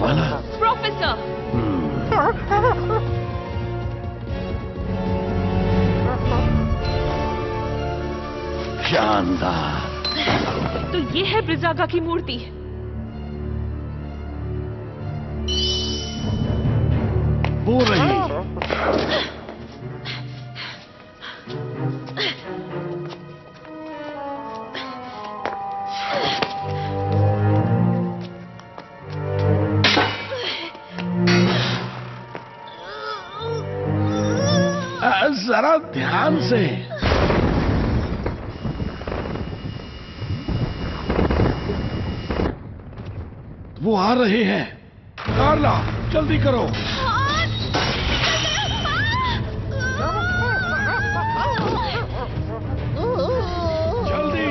वाला। प्रोफेसर। शानदार। तो ये है ब्रिजागा की मूर्ति। वो रही। जरा ध्यान से। वो आ रहे हैं। कार्ला, जल्दी करो। जल्दी।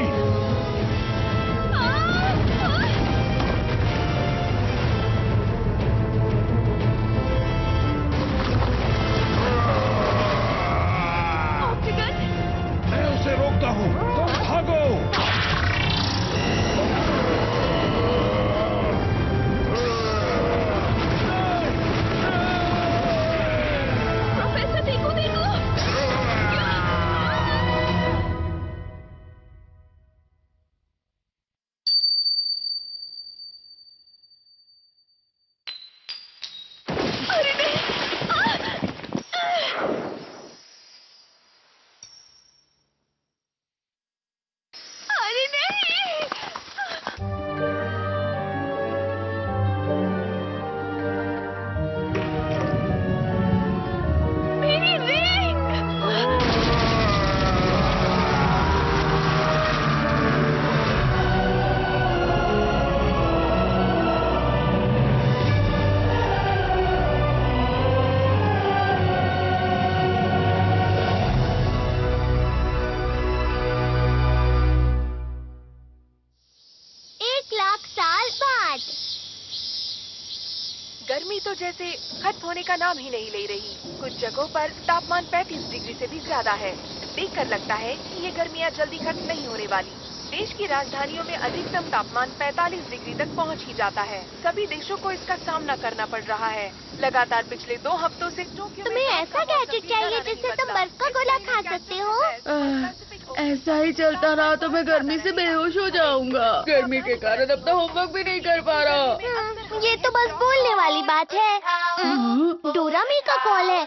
मैं उसे रोकता हूँ, तुम भागो। प्रोफेसर देखो देखो। अरे नहीं। अरे नहीं। मेरी रिंग। गर्मी तो जैसे खत्म होने का नाम ही नहीं ले रही। कुछ जगहों पर तापमान 35 डिग्री से भी ज्यादा है। देखकर लगता है कि ये गर्मियाँ जल्दी खत्म नहीं होने वाली। देश की राजधानियों में अधिकतम तापमान 45 डिग्री तक पहुंच ही जाता है। सभी देशों को इसका सामना करना पड़ रहा है। लगातार पिछले 2 हफ्तों से टोक्यो में तुम्हें ऐसा गैजेट चाहिए जिससे तुम बर्फ का गोला खा सकते हो? ऐसा ही चलता रहा तो मैं गर्मी से बेहोश हो जाऊंगा। गर्मी के कारण अपना होमवर्क भी नहीं कर पा रहा। ये तो बस बोलने वाली बात है। डोरामी का कॉल है।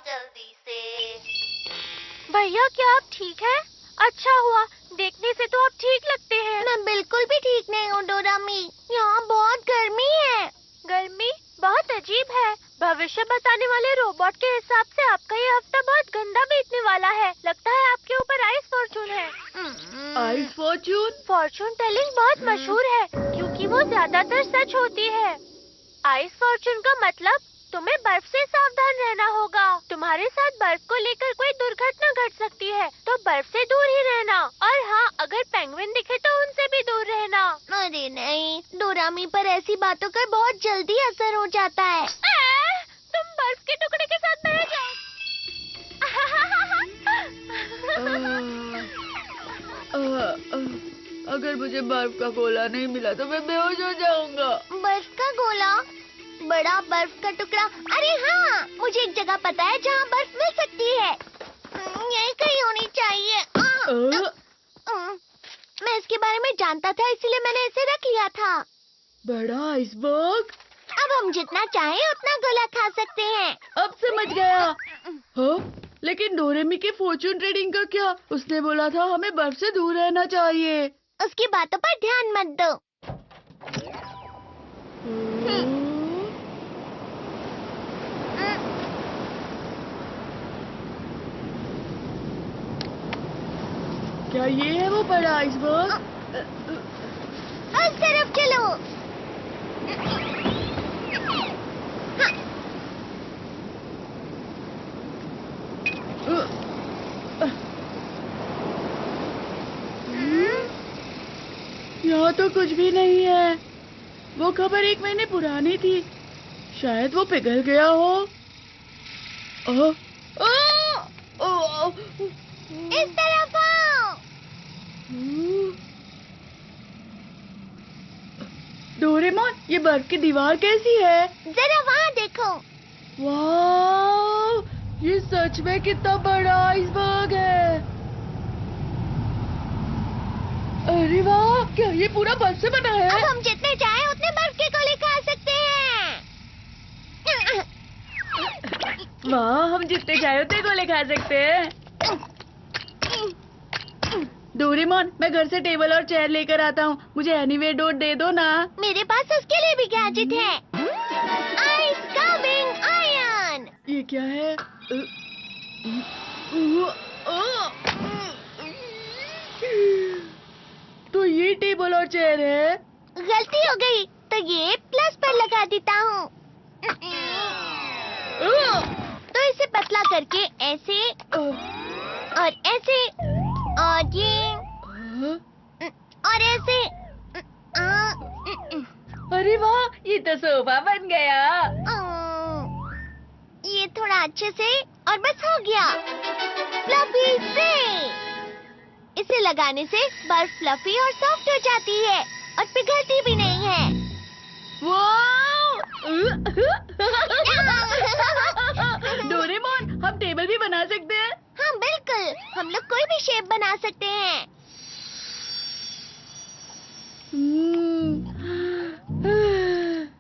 भैया, क्या आप ठीक हैं? अच्छा हुआ, देखने से तो आप ठीक लगते हैं। मैं बिल्कुल भी ठीक नहीं हूँ डोरामी। यहाँ बहुत गर्मी है। गर्मी बहुत अजीब है। भविष्य बताने वाले रोबोट के हिसाब से आपका ये हफ्ता बहुत गंदा बीतने वाला है। लगता है आपके ऊपर आइस फॉर्चून है। Ice Fortune? फॉर्चून टेलिंग बहुत मशहूर है क्योंकि वो ज्यादातर सच होती है। आइस फॉर्चून का मतलब तुम्हें बर्फ से सावधान रहना होगा। तुम्हारे साथ बर्फ को लेकर कोई दुर्घटना घट सकती है, तो बर्फ से दूर ही रहना। और हाँ, अगर पेंगुइन दिखे तो उनसे भी दूर रहना। अरे नहीं, डोरामी पर ऐसी बातों का बहुत जल्दी असर हो जाता है। तुम बर्फ के टुकड़े के साथ बह जाओ। अगर मुझे बर्फ का गोला नहीं मिला तो मैं बेहोश हो जाऊंगा। बर्फ का गोला? बड़ा बर्फ का टुकड़ा? अरे हाँ, मुझे एक जगह पता है जहाँ बर्फ मिल सकती है। यही कहीं होनी चाहिए। मैं इसके बारे में जानता था, इसलिए मैंने इसे रख लिया था। बड़ा आइसबर्ग? अब हम जितना चाहें उतना गोला खा सकते हैं। अब समझ गया। हाँ, लेकिन डोरेमी के फॉर्चून रीडिंग का क्या? उसने बोला था हमें बर्फ से दूर रहना चाहिए। उसकी बातों पर ध्यान मत दो। क्या ये है वो बड़ा आइसबर्ग? उस तरफ चलो। यहाँ तो कुछ भी नहीं है। वो खबर 1 महीने पुरानी थी। शायद वो पिघल गया हो। इस तरफ आओ। डोरेमोन, ये बर्फ की दीवार कैसी है? जरा वहाँ देखो। वाह, ये सच में कितना बड़ा आइसबर्ग है। अरे वाह, क्या ये पूरा बर्फ से बना है? अब हम जितने चाहे उतने बर्फ के गोले खा सकते हैं। वाह, हम जितने चाहे उतने गोले खा सकते हैं। डोरेमोन, मैं घर से टेबल और चेयर लेकर आता हूँ। मुझे एनीवे डोर दे दो ना। मेरे पास उसके लिए भी गैजेट है। Ice coming iron. ये क्या है? तो ये टेबल और चेयर है। गलती हो गई, तो ये प्लस पर लगा देता हूँ। तो इसे पतला करके ऐसे और ऐसे और ये और ऐसे। अरे वाह, ये तो सोफा बन गया। ये थोड़ा अच्छे से और बस हो गया। फ्लफी से इसे लगाने से बर्फ फ्लफी और सॉफ्ट हो जाती है और पिघलती भी नहीं है। डोरेमोन, हम टेबल भी बना सकते हैं। हाँ बिल्कुल, हम लोग कोई भी शेप बना सकते हैं।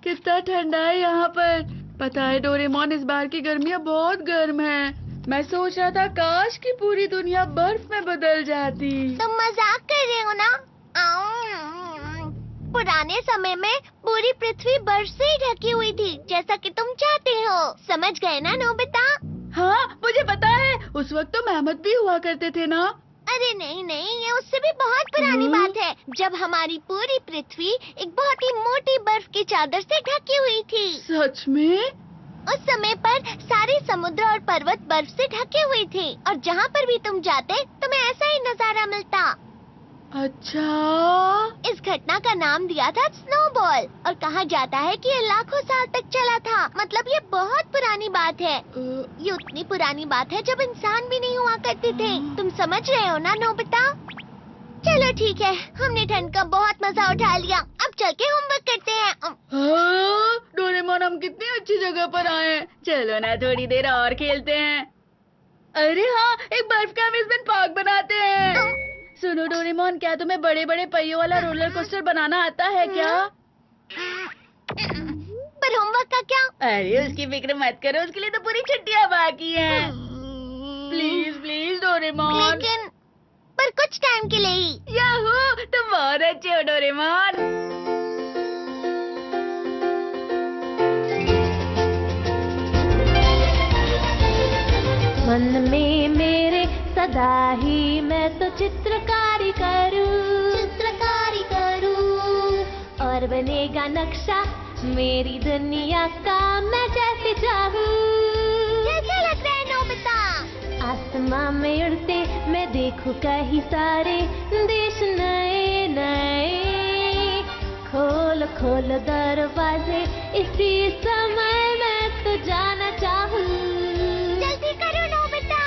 कितना ठंडा है यहाँ पर। पता है डोरेमोन, इस बार की गर्मियाँ बहुत गर्म है। मैं सोच रहा था काश कि पूरी दुनिया बर्फ में बदल जाती। तुम मजाक कर रहे हो ना? पुराने समय में पूरी पृथ्वी बर्फ से ही ढकी हुई थी, जैसा कि तुम चाहते हो। समझ गए ना नोबिता? हाँ, मुझे पता है। उस वक्त तो मेहमत भी हुआ करते थे ना। अरे नहीं नहीं, ये उससे भी बहुत पुरानी बात है, जब हमारी पूरी पृथ्वी एक बहुत ही मोटी बर्फ की चादर से ढकी हुई थी। सच में? उस समय पर सारे समुद्र और पर्वत बर्फ से ढके हुए थे और जहाँ पर भी तुम जाते तुम्हें ऐसा ही नजारा मिलता। अच्छा। इस घटना का नाम दिया था स्नोबॉल और कहा जाता है कि ये लाखों साल तक चला था। मतलब ये बहुत पुरानी बात है। ये उतनी पुरानी बात है जब इंसान भी नहीं हुआ करते थे। तुम समझ रहे हो ना नोबिता? चलो ठीक है, हमने ठंड का बहुत मजा उठा लिया। अब चल के होमवर्क करते हैं। हाँ, डोरेमोन, हम कितनी अच्छी जगह पर आए हैं। चलो ना थोड़ी देर और खेलते हैं। अरे हाँ, एक बर्फ का अम्यूजमेंट पार्क बनाते हैं। सुनो डोरेमोन, क्या तुम्हें बड़े बड़े पहियों वाला रोलर कोस्टर बनाना आता है क्या? पर होमवर्क का क्या? अरे उसकी फिक्र मत करो, उसके लिए तो पूरी छुट्टियाँ बाकी हैं। Please please Doraemon. लेकिन पर कुछ टाइम के लिए ही। याहू, तुम बहुत अच्छे हो डोरेमोन। मन में मेरे सदा ही मैं तो चित्रकारी करूं और बनेगा नक्शा मेरी दुनिया का मैं जैसे चाहूं। कैसा लग रहा है नोबिता? आसमां में उड़ते मैं देखूं कहीं सारे देश नए नए। खोल खोल दरवाजे इसी समय मैं तो जाना चाहूं। जल्दी करो नोबिता।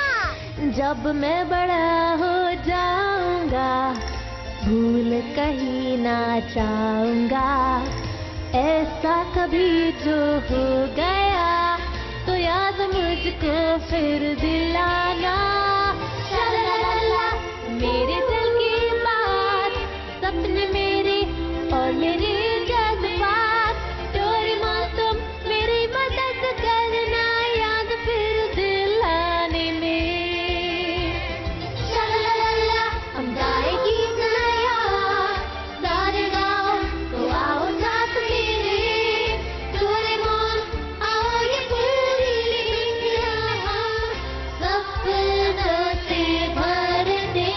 जब मैं बड़ा हो जाऊंगा भूल कहीं ना चाहूंगा। ऐसा कभी जो हो गया तो याद मुझको फिर दिलाना। शलाला मेरे दिल की बात, सपने मेरे और मेरे जज्बात। डोरेमोन तुम मेरी मदद करना याद फिर दिलाने में। शलाला हम गाए गीत नया सारे गाँव तो आओ साथ मेरे। डोरेमोन आओ ये पूरी दुनिया हम सपनों से भर दे।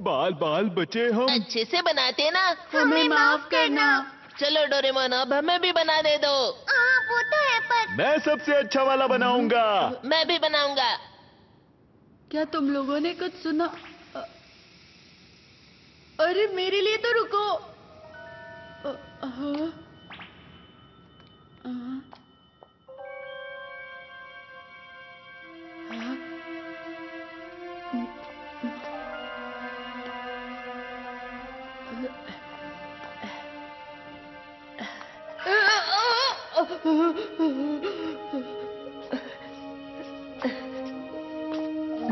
बाल बाल बचे हम। अच्छे से बनाते ना। हमें माफ करना। चलो डोरेमोन, अब हमें भी बना दे दो। वो तो है पर मैं सबसे अच्छा वाला बनाऊंगा। मैं भी बनाऊंगा। क्या तुम लोगों ने कुछ सुना? अरे मेरे लिए तो रुको। हाँ।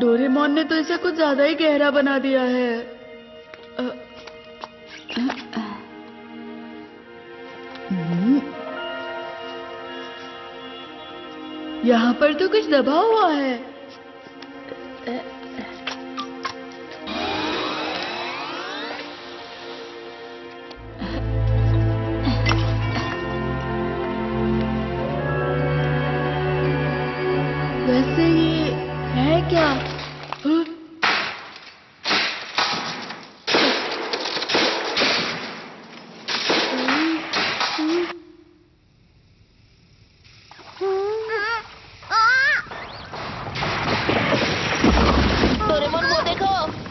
डोरेमोन ने तो इसे कुछ ज्यादा ही गहरा बना दिया है। यहाँ पर तो कुछ दबा हुआ है। वैसे ये है क्या? डोरेमोन वो देखो।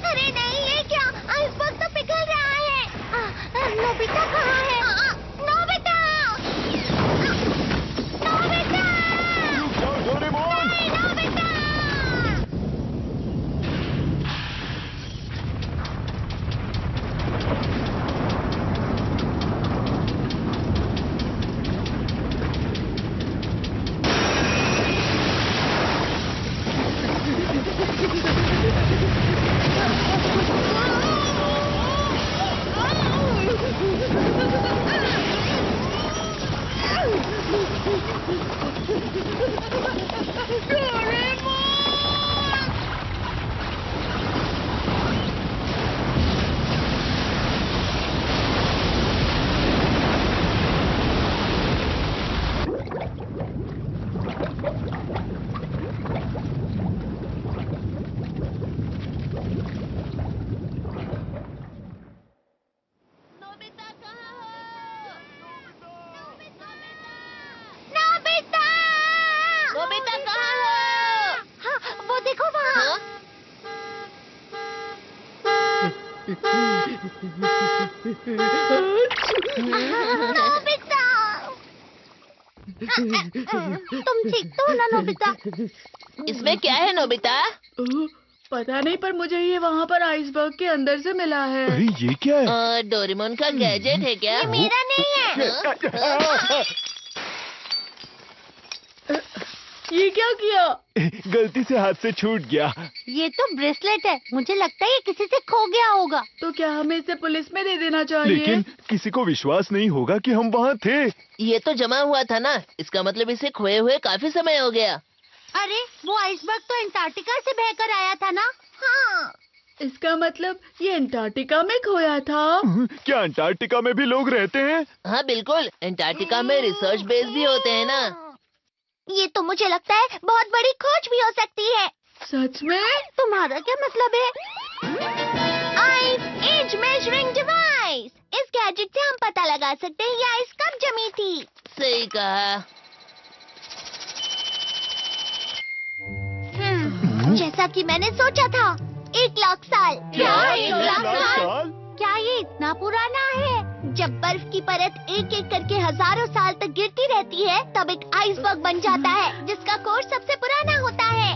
अरे नहीं, ये क्या? आइसबर्ग तो पिघल रहा है। नोबिता कहाँ है? Nobita! Nobita! Doraemon! Nobita! Nobita कहाँ हो? हाँ, वो देखो वहाँ। हाँ? नोबिता! तुम ठीक तो हो ना नोबिता? इसमें क्या है नोबिता? पता नहीं, पर मुझे ये वहाँ पर आइसबर्ग के अंदर से मिला है। अरे ये क्या है? डोरेमोन का गैजेट है क्या? मेरा नहीं है। ये क्या किया? गलती से हाथ से छूट गया। ये तो ब्रेसलेट है। मुझे लगता है ये किसी से खो गया होगा। तो क्या हमें इसे पुलिस में दे देना चाहिए? लेकिन किसी को विश्वास नहीं होगा कि हम वहाँ थे। ये तो जमा हुआ था ना, इसका मतलब इसे खोए हुए काफी समय हो गया। अरे वो आइसबर्ग तो अंटार्कटिका से बहकर आया था ना? हाँ। इसका मतलब ये अंटार्कटिका में खोया था। क्या अंटार्कटिका में भी लोग रहते हैं? हाँ बिल्कुल, अंटार्कटिका में रिसर्च बेस भी होते हैं ना। ये तो मुझे लगता है बहुत बड़ी खोज भी हो सकती है। सच में? तुम्हारा क्या मतलब है? Ice age measuring device. इस गैजेट से हम पता लगा सकते हैं ये आइस कब जमी थी। सही कहा। जैसा कि मैंने सोचा था, 1 लाख साल। क्या? 1 लाख साल? क्या ये इतना पुराना है? जब बर्फ की परत एक एक करके हजारों साल तक गिरती रहती है, तब एक आइसबर्ग बन जाता है, जिसका कोर सबसे पुराना होता है।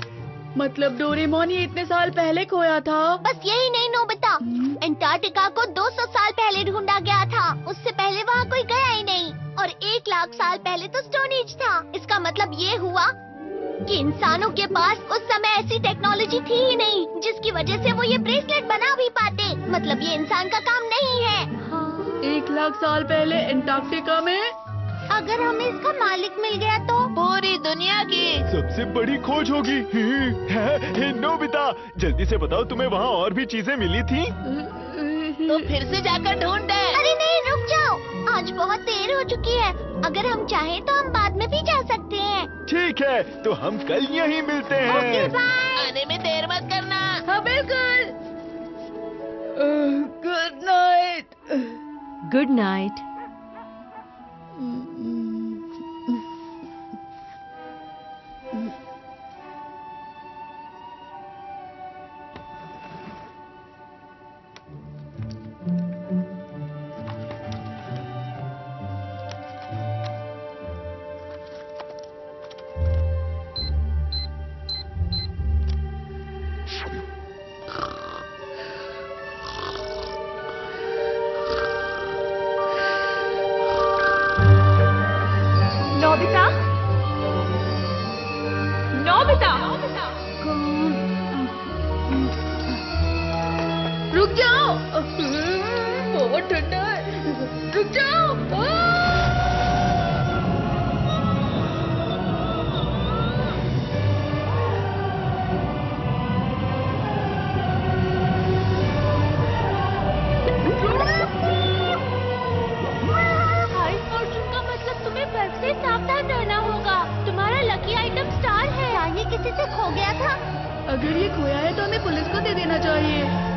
मतलब डोरेमोन ये इतने साल पहले खोया था? बस यही नहीं नोबिता, अंटार्कटिका को 200 साल पहले ढूंढा गया था। उससे पहले वहाँ कोई गया ही नहीं। और 1 लाख साल पहले तो स्टोन एज था। इसका मतलब ये हुआ कि इंसानों के पास उस समय ऐसी टेक्नोलॉजी थी ही नहीं जिसकी वजह से वो ये ब्रेसलेट बना भी पाते। मतलब ये इंसान का काम नहीं है। 1 लाख साल पहले अंटार्कटिका में? अगर हमें इसका मालिक मिल गया तो? सबसे बड़ी खोज होगी। नोबिता, जल्दी से बताओ तुम्हें वहाँ और भी चीजें मिली थी? तो फिर से जाकर ढूंढते हैं। अरे नहीं, रुक जाओ, आज बहुत देर हो चुकी है। अगर हम चाहें तो हम बाद में भी जा सकते हैं। ठीक है, तो हम कल यहीं मिलते ओके हैं। बाय। आने में देर मत करना। हाँ बिल्कुल। Good night. Good night. Nobita, Nobita, रुक जाओ, बहुत ठंडा है। रुक जाओ। हाई फॉर्चून का मतलब तुम्हें बर्फ से सावधान रहना होगा। तुम्हारा लकी आइटम स्टार है। क्या ये किसी से खो गया था? अगर ये खोया है तो हमें पुलिस को दे देना चाहिए।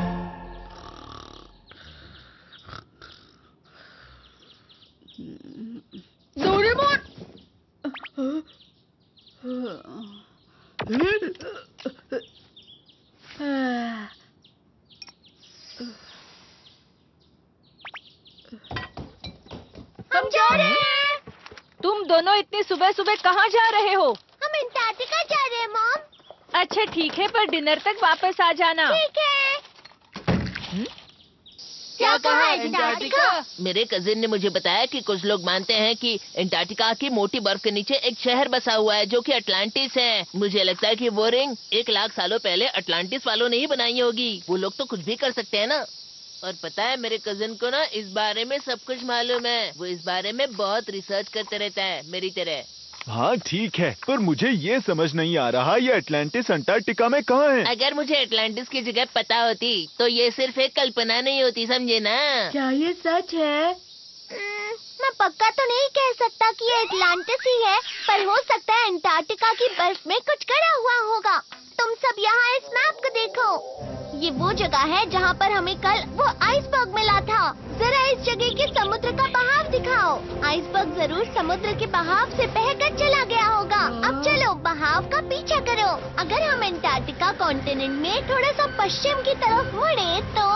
डोरेमोन! हम जा रहे हैं। तुम दोनों इतनी सुबह सुबह कहाँ जा रहे हो? हम अंटार्कटिका जा रहे हैं मॉम। अच्छा ठीक है, पर डिनर तक वापस आ जाना। ठीक है। क्या कहा अंटार्कटिका? मेरे कजिन ने मुझे बताया कि कुछ लोग मानते हैं कि अंटार्कटिका की मोटी बर्फ के नीचे एक शहर बसा हुआ है जो कि अटलांटिस है। मुझे लगता है कि वो रिंग 1 लाख सालों पहले अटलांटिस वालों ने ही बनाई होगी। वो लोग तो कुछ भी कर सकते हैं ना। और पता है, मेरे कजिन को ना इस बारे में सब कुछ मालूम है। वो इस बारे में बहुत रिसर्च करते रहता है, मेरी तरह। हाँ ठीक है, पर मुझे ये समझ नहीं आ रहा ये अटलांटिस अंटार्कटिका में कहाँ है? अगर मुझे अटलांटिस की जगह पता होती तो ये सिर्फ एक कल्पना नहीं होती, समझे ना। क्या ये सच है? मैं पक्का तो नहीं कह सकता कि ये अटलांटिस ही है, पर हो सकता है अंटार्कटिका की बर्फ में कुछ गड़ा हुआ होगा। तुम सब यहाँ इस मैप को देखो। ये वो जगह है जहाँ पर हमें कल वो आइसबर्ग मिला था। जरा इस जगह के समुद्र का बहाव दिखाओ। आइसबर्ग जरूर समुद्र के बहाव से बहकर चला गया होगा। अब चलो बहाव का पीछा करो। अगर हम अंटार्कटिका कॉन्टिनेंट में थोड़ा सा पश्चिम की तरफ मुड़े तो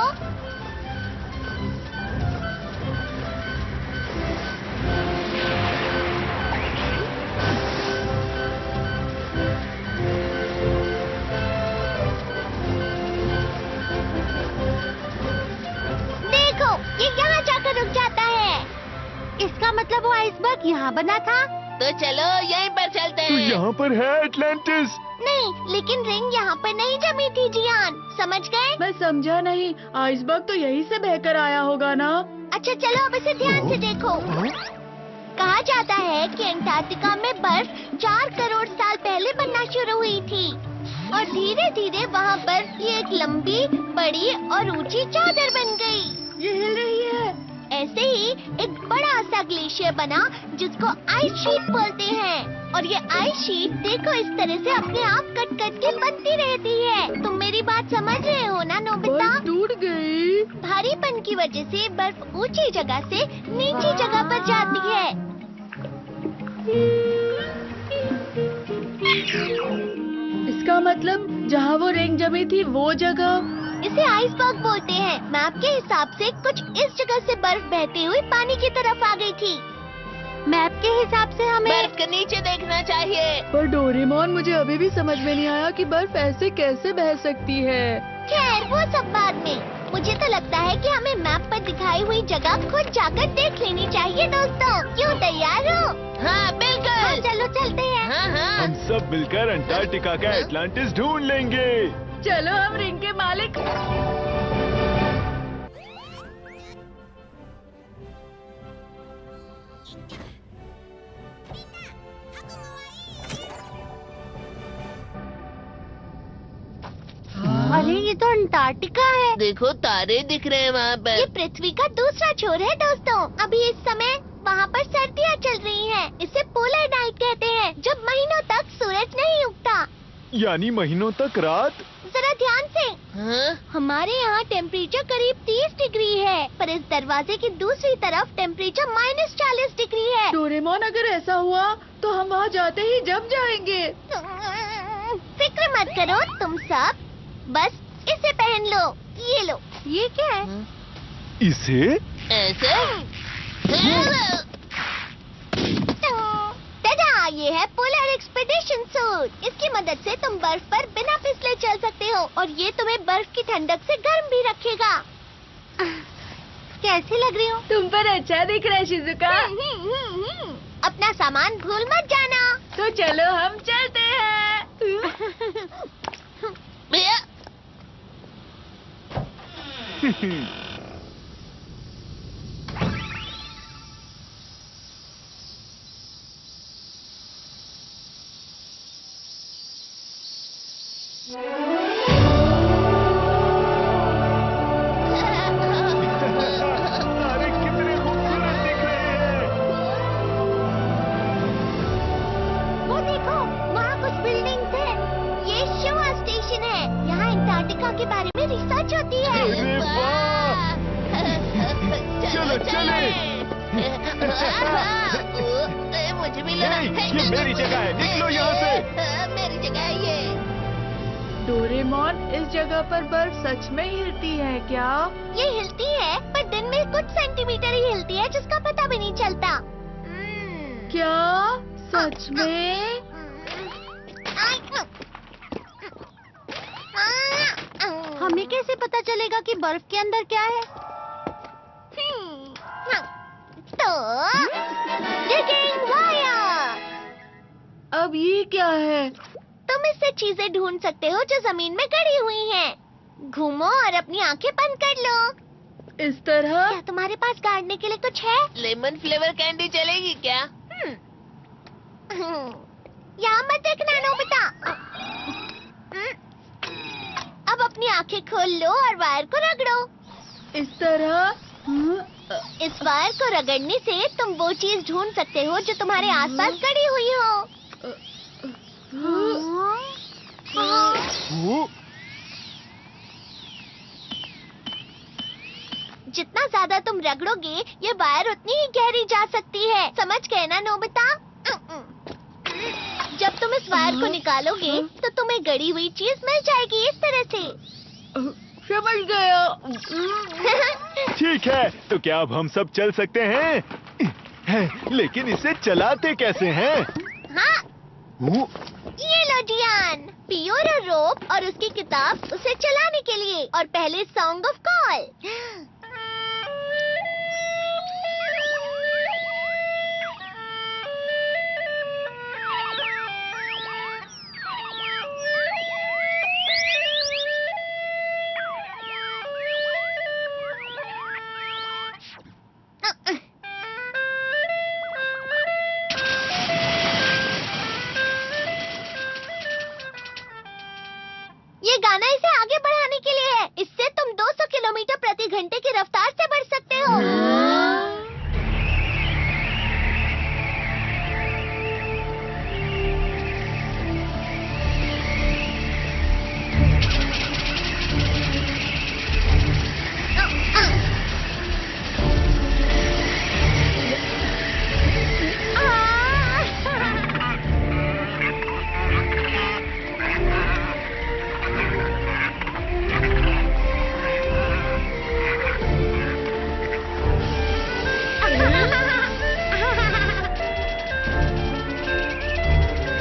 ये यहाँ जाकर रुक जाता है। इसका मतलब वो आइसबर्ग यहाँ बना था। तो चलो यहीं पर चलते तो हैं। यहाँ पर है अटलांटिस। नहीं, लेकिन रिंग यहाँ पर नहीं जमी थी जियान, समझ गए? मैं समझा नहीं। आइसबर्ग तो यहीं से बहकर आया होगा ना? अच्छा चलो अब इसे ध्यान से देखो। कहा जाता है कि अंटार्कटिका में बर्फ 4 करोड़ साल पहले बनना शुरू हुई थी और धीरे धीरे वहाँ बर्फ की एक लंबी, बड़ी और ऊंची चादर बन गई। ये हिल रही है। ऐसे ही एक बड़ा सा ग्लेशियर बना जिसको आइस शीट बोलते हैं। और ये आइस शीट देखो इस तरह से अपने आप कट कट के बनती रहती है। तुम मेरी बात समझ रहे हो ना नोबिता? बर्फ टूट गई। भारीपन की वजह से बर्फ ऊंची जगह से नीची जगह पर जाती है। इसका मतलब जहाँ वो रिंग जमी थी वो जगह। इसे आइसबर्ग बोलते हैं। मैप के हिसाब से कुछ इस जगह से बर्फ बहती हुई पानी की तरफ आ गई थी। मैप के हिसाब से हमें बर्फ के नीचे देखना चाहिए। पर डोरेमोन, मुझे अभी भी समझ में नहीं आया कि बर्फ ऐसे कैसे बह सकती है। खैर वो सब बाद में। मुझे तो लगता है कि हमें मैप पर दिखाई हुई जगह खुद जाकर देख लेनी चाहिए दोस्तों। क्यों, तैयार हो? हाँ बिल्कुल। चलो चलते हैं। हाँ हाँ। हम सब मिलकर अंटार्कटिका का अटलांटिस ढूंढ लेंगे। चलो हम रिंग के मालिक। ये तो अंटार्कटिका है। देखो तारे दिख रहे हैं वहाँ ये पर। पृथ्वी का दूसरा छोर है दोस्तों। अभी इस समय वहाँ पर सर्दियाँ चल रही हैं। इसे पोलर नाइट कहते हैं, जब महीनों तक सूरज नहीं उगता। यानी महीनों तक रात। जरा ध्यान से, हाँ? हमारे यहाँ टेम्परेचर करीब 30 डिग्री है, पर इस दरवाजे की दूसरी तरफ टेम्परेचर -40 डिग्री है। डोरेमोन, अगर ऐसा हुआ तो हम वहाँ जाते ही जम जाएंगे। फिक्र मत करो तुम सब, बस इसे पहन लो। ये लो। ये क्या है? इसे? ऐसे? टाटा, ये है पोलर एक्सपेडिशन सूट। इसकी मदद से तुम बर्फ पर बिना फिसले चल सकते हो और ये तुम्हें बर्फ की ठंडक से गर्म भी रखेगा। कैसी लग रही हूँ? तुम पर अच्छा दिख रहा है शिजुका। अपना सामान भूल मत जाना। तो चलो हम चलते हैं। भैया तारे कितने खूबसूरत दिख रहे हैं। वो देखो, वहाँ कुछ बिल्डिंग्स हैं। ये शिवा स्टेशन है। यहाँ अंटार्कटिका के बारे में रिसर्च होती है। अरे वाह! चलो चले। मुझे भी नहीं, ये मेरी जगह है। निकलो यहाँ से। मेरी जगह है ये। डोरेमोन, इस जगह पर बर्फ सच में हिलती है क्या? ये हिलती है, पर दिन में कुछ सेंटीमीटर ही हिलती है, जिसका पता भी नहीं चलता। क्या सच में? हमें कैसे पता चलेगा कि बर्फ के अंदर क्या है? तो डिगिंग वायर। अब ये क्या है? तुम इससे चीजें ढूंढ सकते हो जो जमीन में गड़ी हुई हैं। घूमो और अपनी आंखें बंद कर लो। इस तरह? क्या तुम्हारे पास गाड़ने के लिए कुछ है? लेमन फ्लेवर कैंडी चलेगी क्या? यहाँ मत देखना नोबिता। अब अपनी आंखें खोल लो और वायर को रगड़ो। इस तरह? इस वायर को रगड़ने से तुम वो चीज ढूंढ सकते हो जो तुम्हारे आसपास गड़ी हुई हो। वो जितना ज्यादा तुम रगड़ोगे, ये वायर उतनी ही गहरी जा सकती है। समझ गए ना नोबिता? जब तुम इस वायर को निकालोगे, तो तुम्हें गड़ी हुई चीज मिल जाएगी इस तरह से। समझ गया। ठीक है, तो क्या अब हम सब चल सकते हैं? लेकिन इसे चलाते कैसे हैं? हाँ, वो ये लो जियान, पियोरो रोप और उसकी किताब उसे चलाने के लिए। और पहले सॉन्ग ऑफ कॉल। ये गाना इसे आगे बढ़ाने के लिए है। इससे तुम 200 किलोमीटर प्रति घंटे की रफ्तार से बढ़ सकते हो।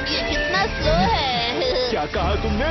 ये कितना स्लो है। क्या कहा तुमने?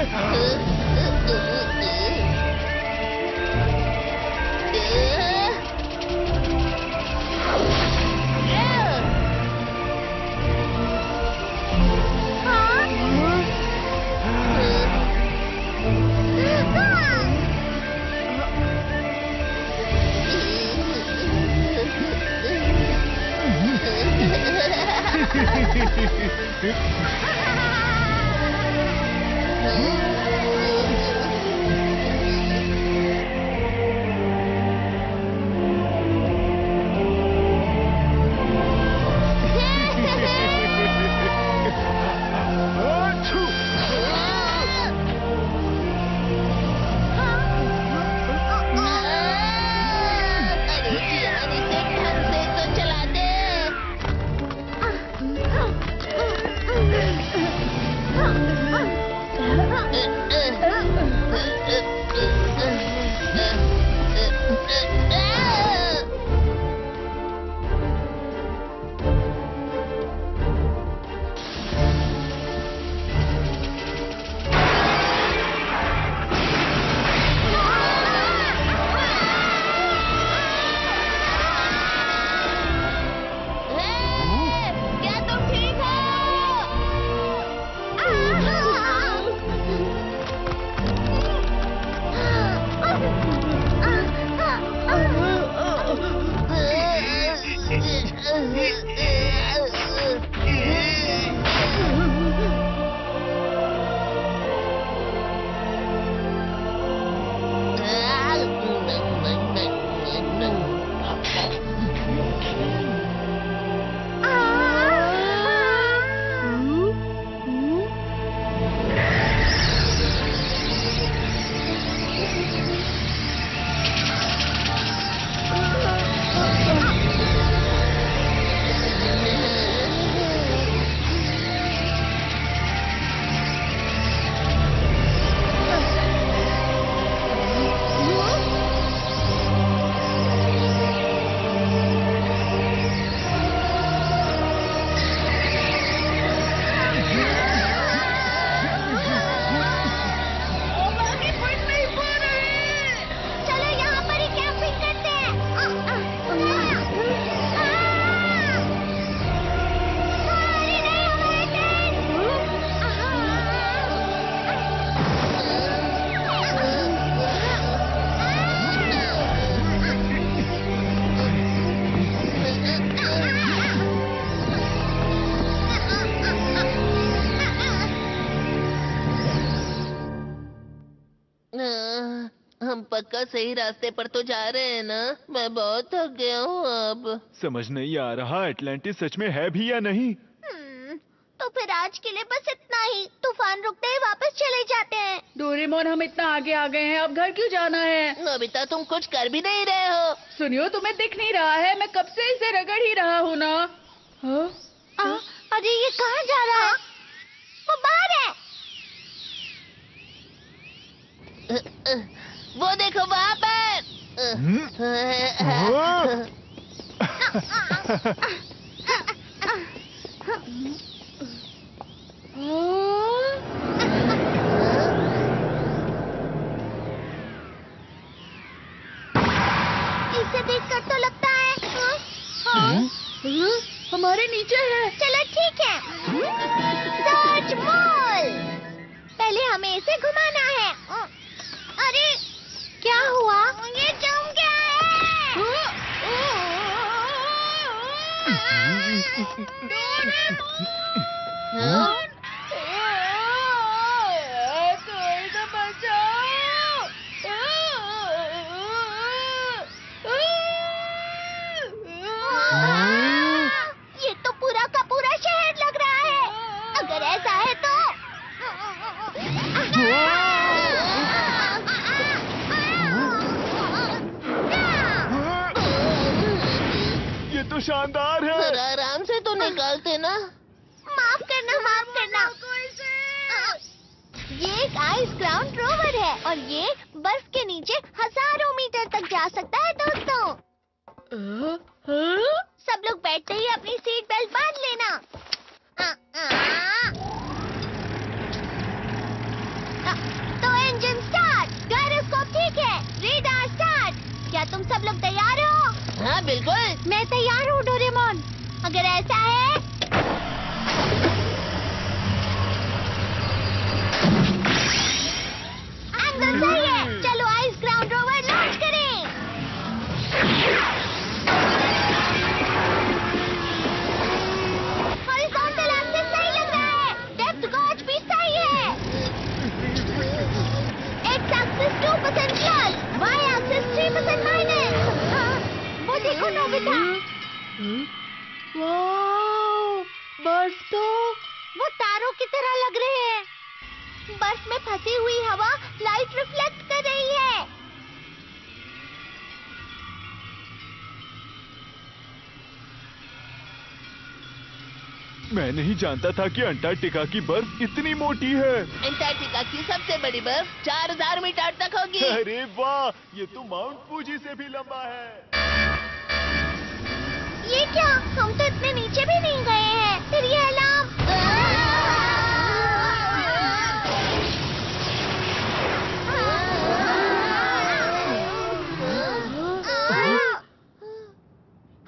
हम पक्का सही रास्ते पर तो जा रहे हैं ना? मैं बहुत थक गया हूँ अब। समझ नहीं आ रहा एटलांटिस सच में है भी या नहीं। तो फिर आज के लिए बस इतना ही। तूफान रुकते ही वापस चले जाते हैं। डोरेमोन, हम इतना आगे आ गए हैं, अब घर क्यों जाना है? नोबिता, तुम कुछ कर भी नहीं रहे हो। सुनियो, तुम्हें दिख नहीं रहा है? मैं कब से इसे रगड़ ही रहा हूँ ना। हाँ? अरे ये कहाँ जा रहा है? वो बाहर है। वो देखो वहाँ पर। इसे देखकर तो लगता है हमारे नीचे है। चलो ठीक है। Search mall. पहले हमें इसे घुमाना है। अरे क्या हुआ? ये जम गया कोई तो बचाओ। ये तो पूरा का पूरा शहर लग रहा है। अगर ऐसा है तो ये तो शानदार है। जरा आराम से तो निकालते ना। माफ करना, माफ करना। ये एक आइस ग्राउंड रोवर है और ये बर्फ के नीचे हजारों मीटर तक जा सकता है दोस्तों। सब लोग बैठते ही अपनी सीट बेल्ट बांध लेना। तो इंजन स्टार्ट, गायरोस्कोप ठीक है, रेडार स्टार्ट। क्या तुम सब लोग तैयार हो? हाँ बिल्कुल। मैं तैयार हूँ डोरेमोन। अगर ऐसा है एंगल सही है। चलो आइस ग्राउंड रोवर लॉन्च करें। हॉरिजॉन्टल एक्सिस सही लग रहा है। डेप्थ गॉज भी सही है। X axis 2% plus, Y axis 3% minus. वो देखो नोबिता। वाओ, बर्फ तो वो तारों की तरह लग रहे हैं। बर्फ में फंसी हुई हवा लाइट रिफ्लेक्ट कर रही है। मैं नहीं जानता था कि अंटार्कटिका की बर्फ इतनी मोटी है। अंटार्कटिका की सबसे बड़ी बर्फ 4000 मीटर तक होगी। अरे वाह, ये तो माउंट फूजी से भी लंबा है। ये क्या? हम तो इतने नीचे भी नहीं गए हैं। फिर ये अलार्म।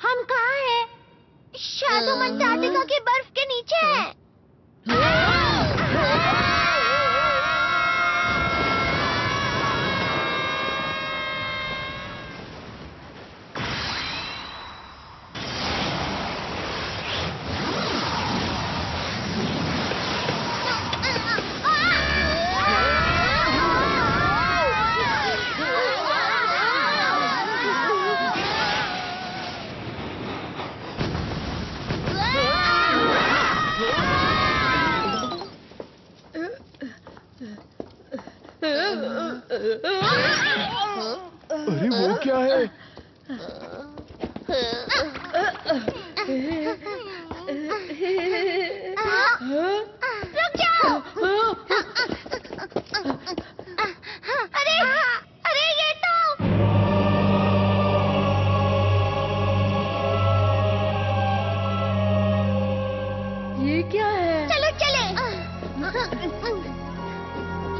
हम कहाँ हैं? शायद हम अंटार्कटिका की बर्फ के नीचे हैं। अरे वो क्या है? रुक जाओ। अरे अरे ये तो ये क्या है? चलो चले।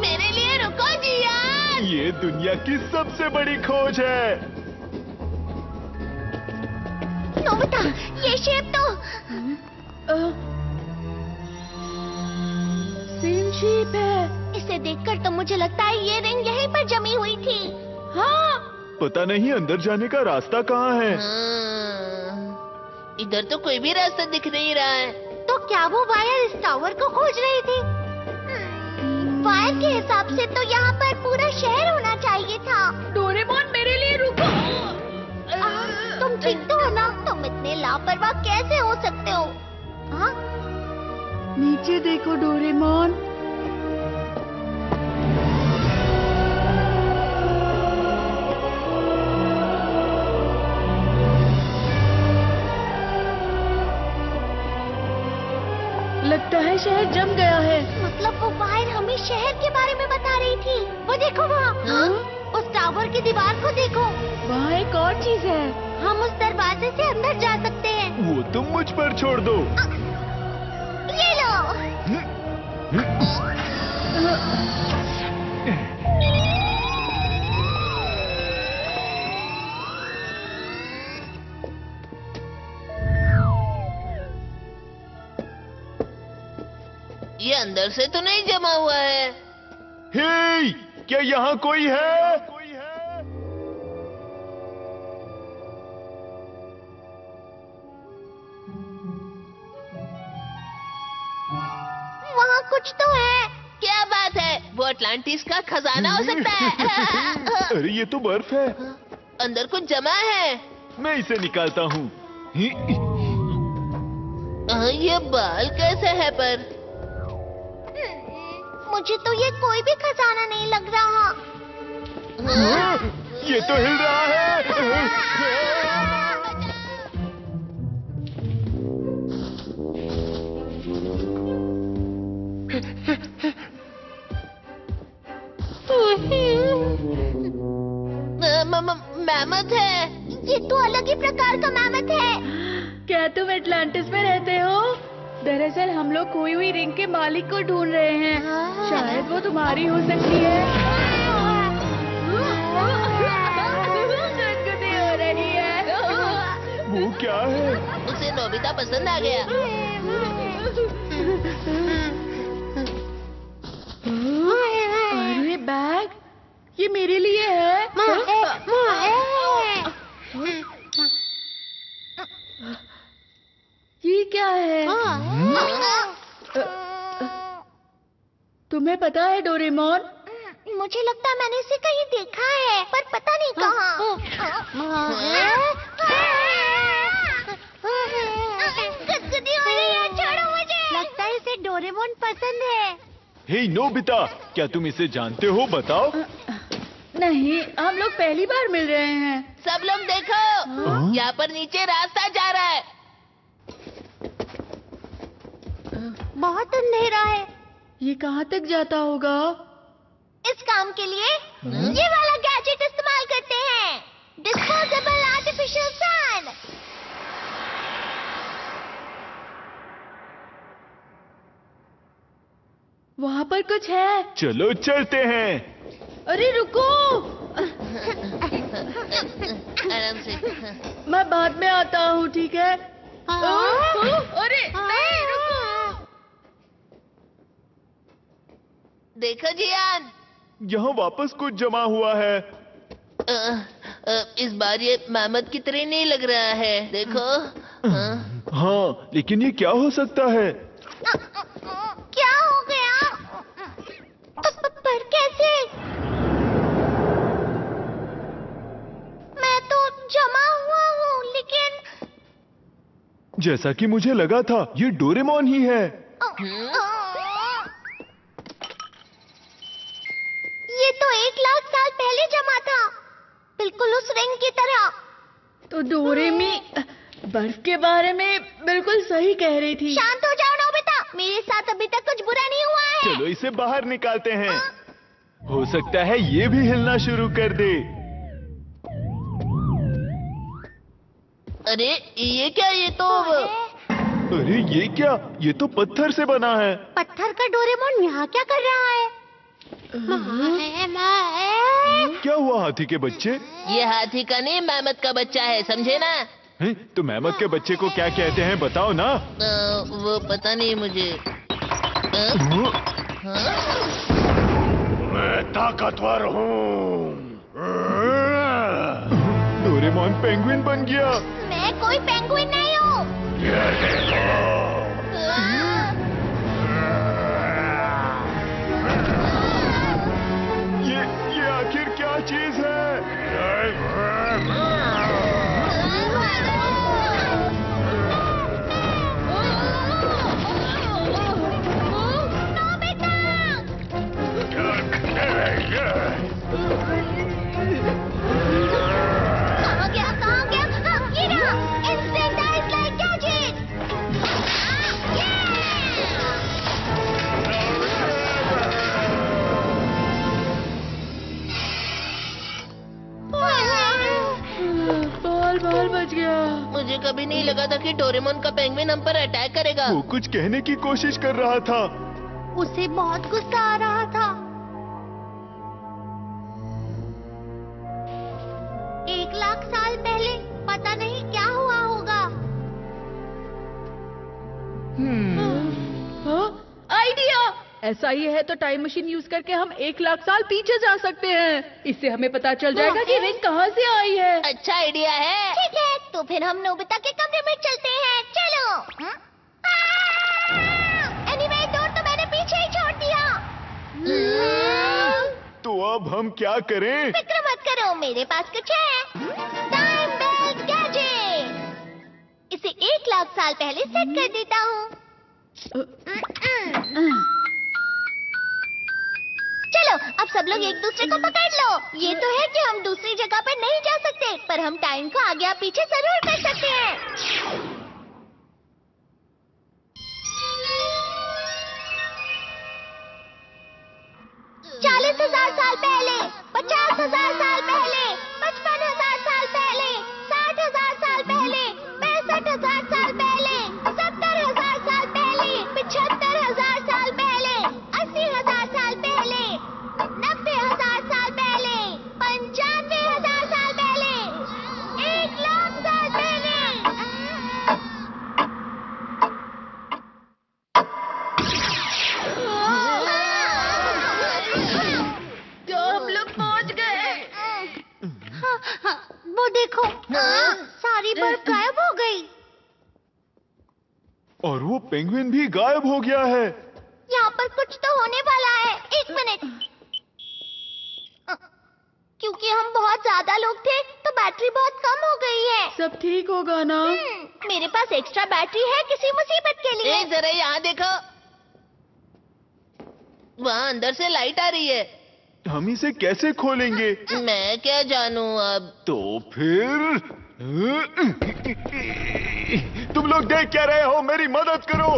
मेरे लिए रुको जियान। ये दुनिया की सबसे बड़ी खोज है। नोबिता, ये शेप तो सेम शेप है। इसे देखकर तो मुझे लगता है ये रिंग यहीं पर जमी हुई थी। हाँ, पता नहीं अंदर जाने का रास्ता कहाँ है। इधर तो कोई भी रास्ता दिख नहीं रहा है। तो क्या वो वायर इस टावर को खोज रही थी? वायर के हिसाब से तो यहाँ पर पूरा शहर होना चाहिए था। लापरवाह कैसे हो सकते हो? हाँ? नीचे देखो डोरेमोन। लगता है शहर जम गया है। मतलब वो वायर हमें शहर के बारे में बता रही थी। वो देखो वहाँ। हाँ? उस टावर की दीवार को देखो। वहाँ एक और चीज है। हम उस दरवाजे से अंदर जा सकते हैं। वो तुम मुझ पर छोड़ दो। ये लो। ये अंदर से तो नहीं जमा हुआ है। हे, क्या यहाँ कोई है? वहाँ कुछ तो है। क्या बात है? वो अटलांटिस का खजाना हो सकता है। अरे ये तो बर्फ है। अंदर कुछ जमा है। मैं इसे निकालता हूँ। ये बाल कैसे है पर? मुझे तो ये कोई भी खजाना नहीं लग रहा। ये तो हिल रहा है। मैमथ है। ये तो अलग ही प्रकार का मैमथ है। क्या तुम एटलांटिस में रहते हो? दरअसल हम लोग खोई हुई रिंग के मालिक को ढूंढ रहे हैं। शायद वो तुम्हारी हो सकती है। गुदगुदी हो रही है। वो क्या है? उसे नोबिता पसंद आ गया। अरे बैग, ये मेरे लिए है। ये क्या है? तुम्हें पता है डोरेमोन? मुझे लगता है मैंने इसे कहीं देखा है, पर पता नहीं कहाँ। गुदगुदी हो रही है, छोड़ो मुझे। लगता है इसे डोरेमोन पसंद है। हे नोबिता, क्या तुम इसे जानते हो? बताओ। नहीं, हम लोग पहली बार मिल रहे हैं। सब लोग देखो, यहाँ पर नीचे रास्ता जा रहा है। बहुत अंधेरा है। ये कहाँ तक जाता होगा? इस काम के लिए ये वाला गैजेट इस्तेमाल करते हैं। Disposable artificial sun. वहाँ पर कुछ है। चलो चलते हैं। अरे रुको, आराम से। मैं बाद में आता हूँ, ठीक है? अरे नहीं, रुको। देखो जियान, यहाँ वापस कुछ जमा हुआ है। इस बार ये मैमथ की तरह नहीं लग रहा है। देखो। हाँ, लेकिन ये क्या हो सकता है? क्या हो गया? पर कैसे? मैं तो जमा हुआ हूँ, लेकिन जैसा कि मुझे लगा था, ये डोरेमोन ही है। ये तो 1,00,000 साल पहले जमा था, बिल्कुल उस रिंग की तरह। तो डोरेमी बर्फ के बारे में बिल्कुल सही कह रही थी। शांत हो जाओ नोबिता, मेरे साथ अभी तक कुछ बुरा नहीं हुआ है। चलो इसे बाहर निकालते हैं। हो सकता है ये भी हिलना शुरू कर दे। अरे ये क्या? ये तो अरे ये क्या? ये तो पत्थर से बना है। पत्थर का डोरेमोन यहाँ क्या कर रहा है? क्या हुआ हाथी के बच्चे? ये हाथी का नहीं, मैमथ का बच्चा है, समझे ना? हैं? तो मेहमत के बच्चे को क्या कहते हैं, बताओ ना। वो पता नहीं मुझे। मैं ताकतवर हूँ। डोरेमोन पेंगुइन बन गया। मैं कोई पेंगुइन नहीं हूँ। ये देखो। ये आखिर क्या चीज है? कभी नहीं लगा था कि डोरेमोन का पेंगुइन हम पर अटैक करेगा। वो कुछ कहने की कोशिश कर रहा था। उसे बहुत गुस्सा आ रहा था। 1,00,000 साल पहले पता नहीं क्या हुआ होगा। आइडिया! ऐसा ही है तो टाइम मशीन यूज करके हम 1,00,000 साल पीछे जा सकते हैं। इससे हमें पता चल जाएगा कि रिंग कहाँ से आई है। अच्छा आइडिया है। ठीक है, तो फिर हम नोबिता के कमरे में चलते हैं। चलो। एनीवे, डोर तो मैंने पीछे ही छोड़ दिया। तो अब हम क्या करें? फिक्र मत करो, मेरे पास कुछ है। Time belt gadget. इसे 1,00,000 साल पहले सेट कर देता हूँ। चलो, अब सब लोग एक दूसरे को पकड़ लो। ये तो है कि हम दूसरी जगह पर नहीं जा सकते, पर हम टाइम को आगे या पीछे जरूर कर सकते हैं। 40,000 साल पहले, 50,000 साल पहले, 55,000 साल पहले, 60,000 साल पहले, 65,000 साल पहले, 70,000 साल पहले, 75,000 साल पहले, 80,000 साल पहले, 90,000 साल पहले, 95,000 साल पहले, 1,00,000 साल पहले। तो हम लोग पहुंच गए। वो देखो, सारी बर्फ गायब हो गई। और वो पेंगुइन भी गायब हो गया है। यहाँ पर कुछ तो होने वाला है। 1 मिनट। क्योंकि हम बहुत ज्यादा लोग थे, तो बैटरी बहुत कम हो गई है। सब ठीक होगा ना? मेरे पास एक्स्ट्रा बैटरी है किसी मुसीबत के लिए। जरा यहाँ देखो, वहाँ अंदर से लाइट आ रही है। हम इसे कैसे खोलेंगे? मैं क्या जानूँ अब। तो फिर तुम लोग देख क्या रहे हो? मेरी मदद करो।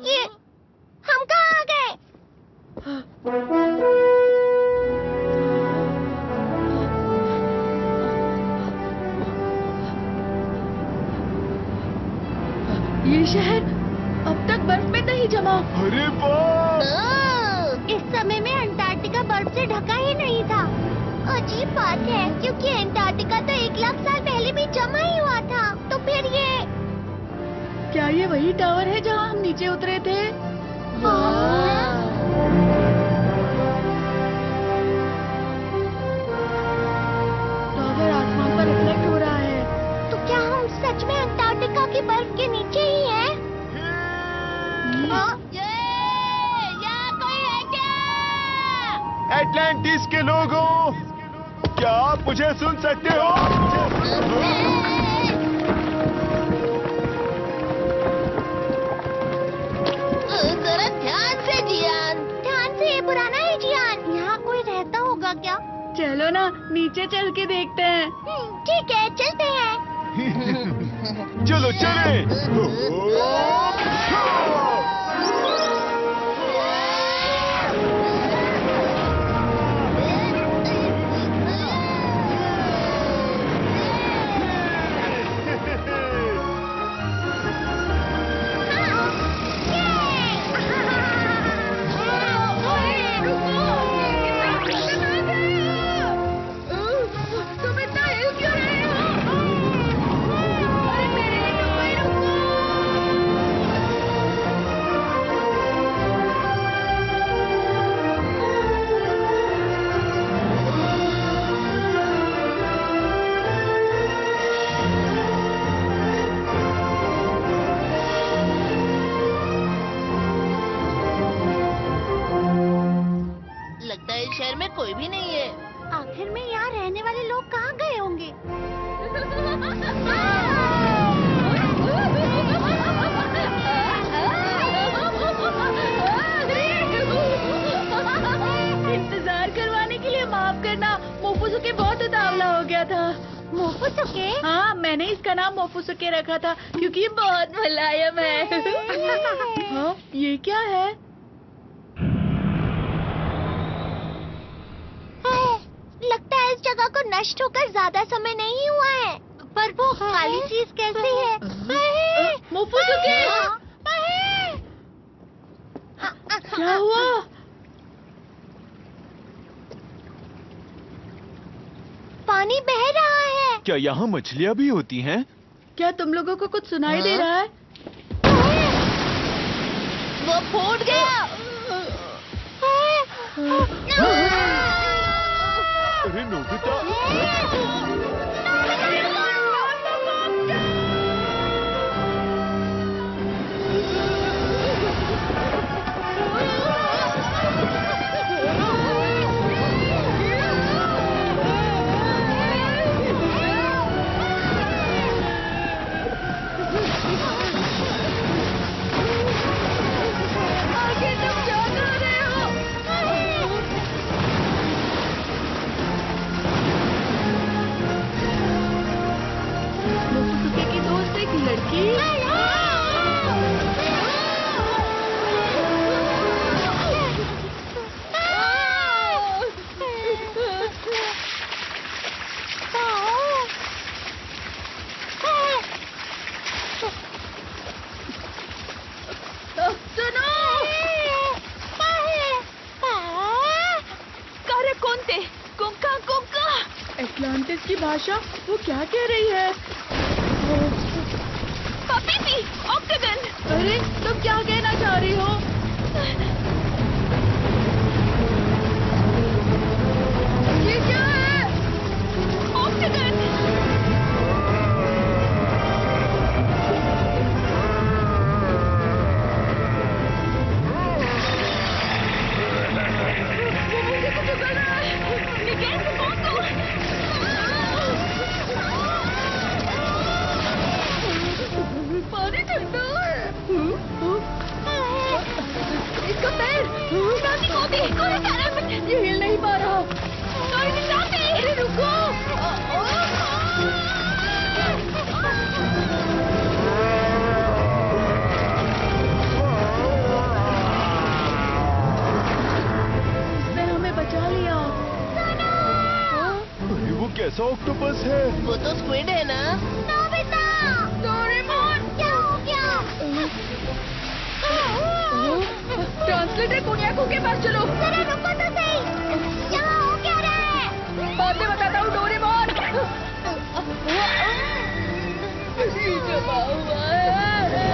ये हम कहाँ आ गए? ये शहर अब तक बर्फ में नहीं जमा। अरे वाह! इस समय में अंटार्कटिका बर्फ से ढका ही नहीं था। अजीब बात है, क्योंकि अंटार्कटिका तो 1,00,000 साल पहले भी जमा ही हुआ था। तो फिर ये क्या ये वही टावर है जहाँ हम नीचे उतरे थे? टावर आसमान पर रिफ्लेक्ट हो रहा है। तो क्या हम सच में अंटार्कटिका की बर्फ के नीचे ही हैं? यहाँ कोई है क्या? एटलांटिस के लोगों, क्या आप मुझे सुन सकते हो? जरा ध्यान से जियान। ध्यान से, ये पुराना है जियान। यहाँ कोई रहता होगा क्या? चलो ना, नीचे चल के देखते हैं। ठीक है, चलते हैं। चलो चले। तुम इतना हिल क्यों रहे हो? अरे मेरे रुको। लगता है इस शहर में कोई भी नहीं है। आखिर में यहाँ रहने वाले लोग कहाँ गए होंगे? इंतजार करवाने के लिए माफ करना, मोफुसुके बहुत उतावला हो गया था। मोफुसुके? हाँ, मैंने इसका नाम मोफुसुके रखा था क्योंकि ये बहुत मुलायम है। हाँ, ये क्या है? लगता है इस जगह को नष्ट होकर ज्यादा समय नहीं हुआ है। पर वो खाली चीज कैसी है? मोफुसुके! क्या हुआ? पानी बह रहा है। क्या यहाँ मछलियाँ भी होती हैं? क्या तुम लोगों को कुछ सुनाई दे रहा है? वो फूट गया। अरे नोबिता! मोफुसुके की दोस्त एक लड़की। सुनो! कार्य कोंते, कुंका कुंका। एटलांटिस की भाषा वो क्या कह रही है? पपीपी, ऑक्टागन। अरे, तुम क्या कहना चाह रही हो? ये क्या है? ऑक्टागन। पानी ठंडा है। इसका पैर ये हिल नहीं पा रहा। अरे रुको! इसने हमें बचा लिया। अरे वो कैसा ऑक्टोपस है? वो तो स्क्विड है ना? नोबिता! डोरेमोन! क्या हो गया? ट्रांसलेटर कोनियाको के पास चलो। जरा रुको तो सही। यहाँ हो क्या रहा है? बाद में बताता हूँ डोरेमोन। ये जमा हुआ है।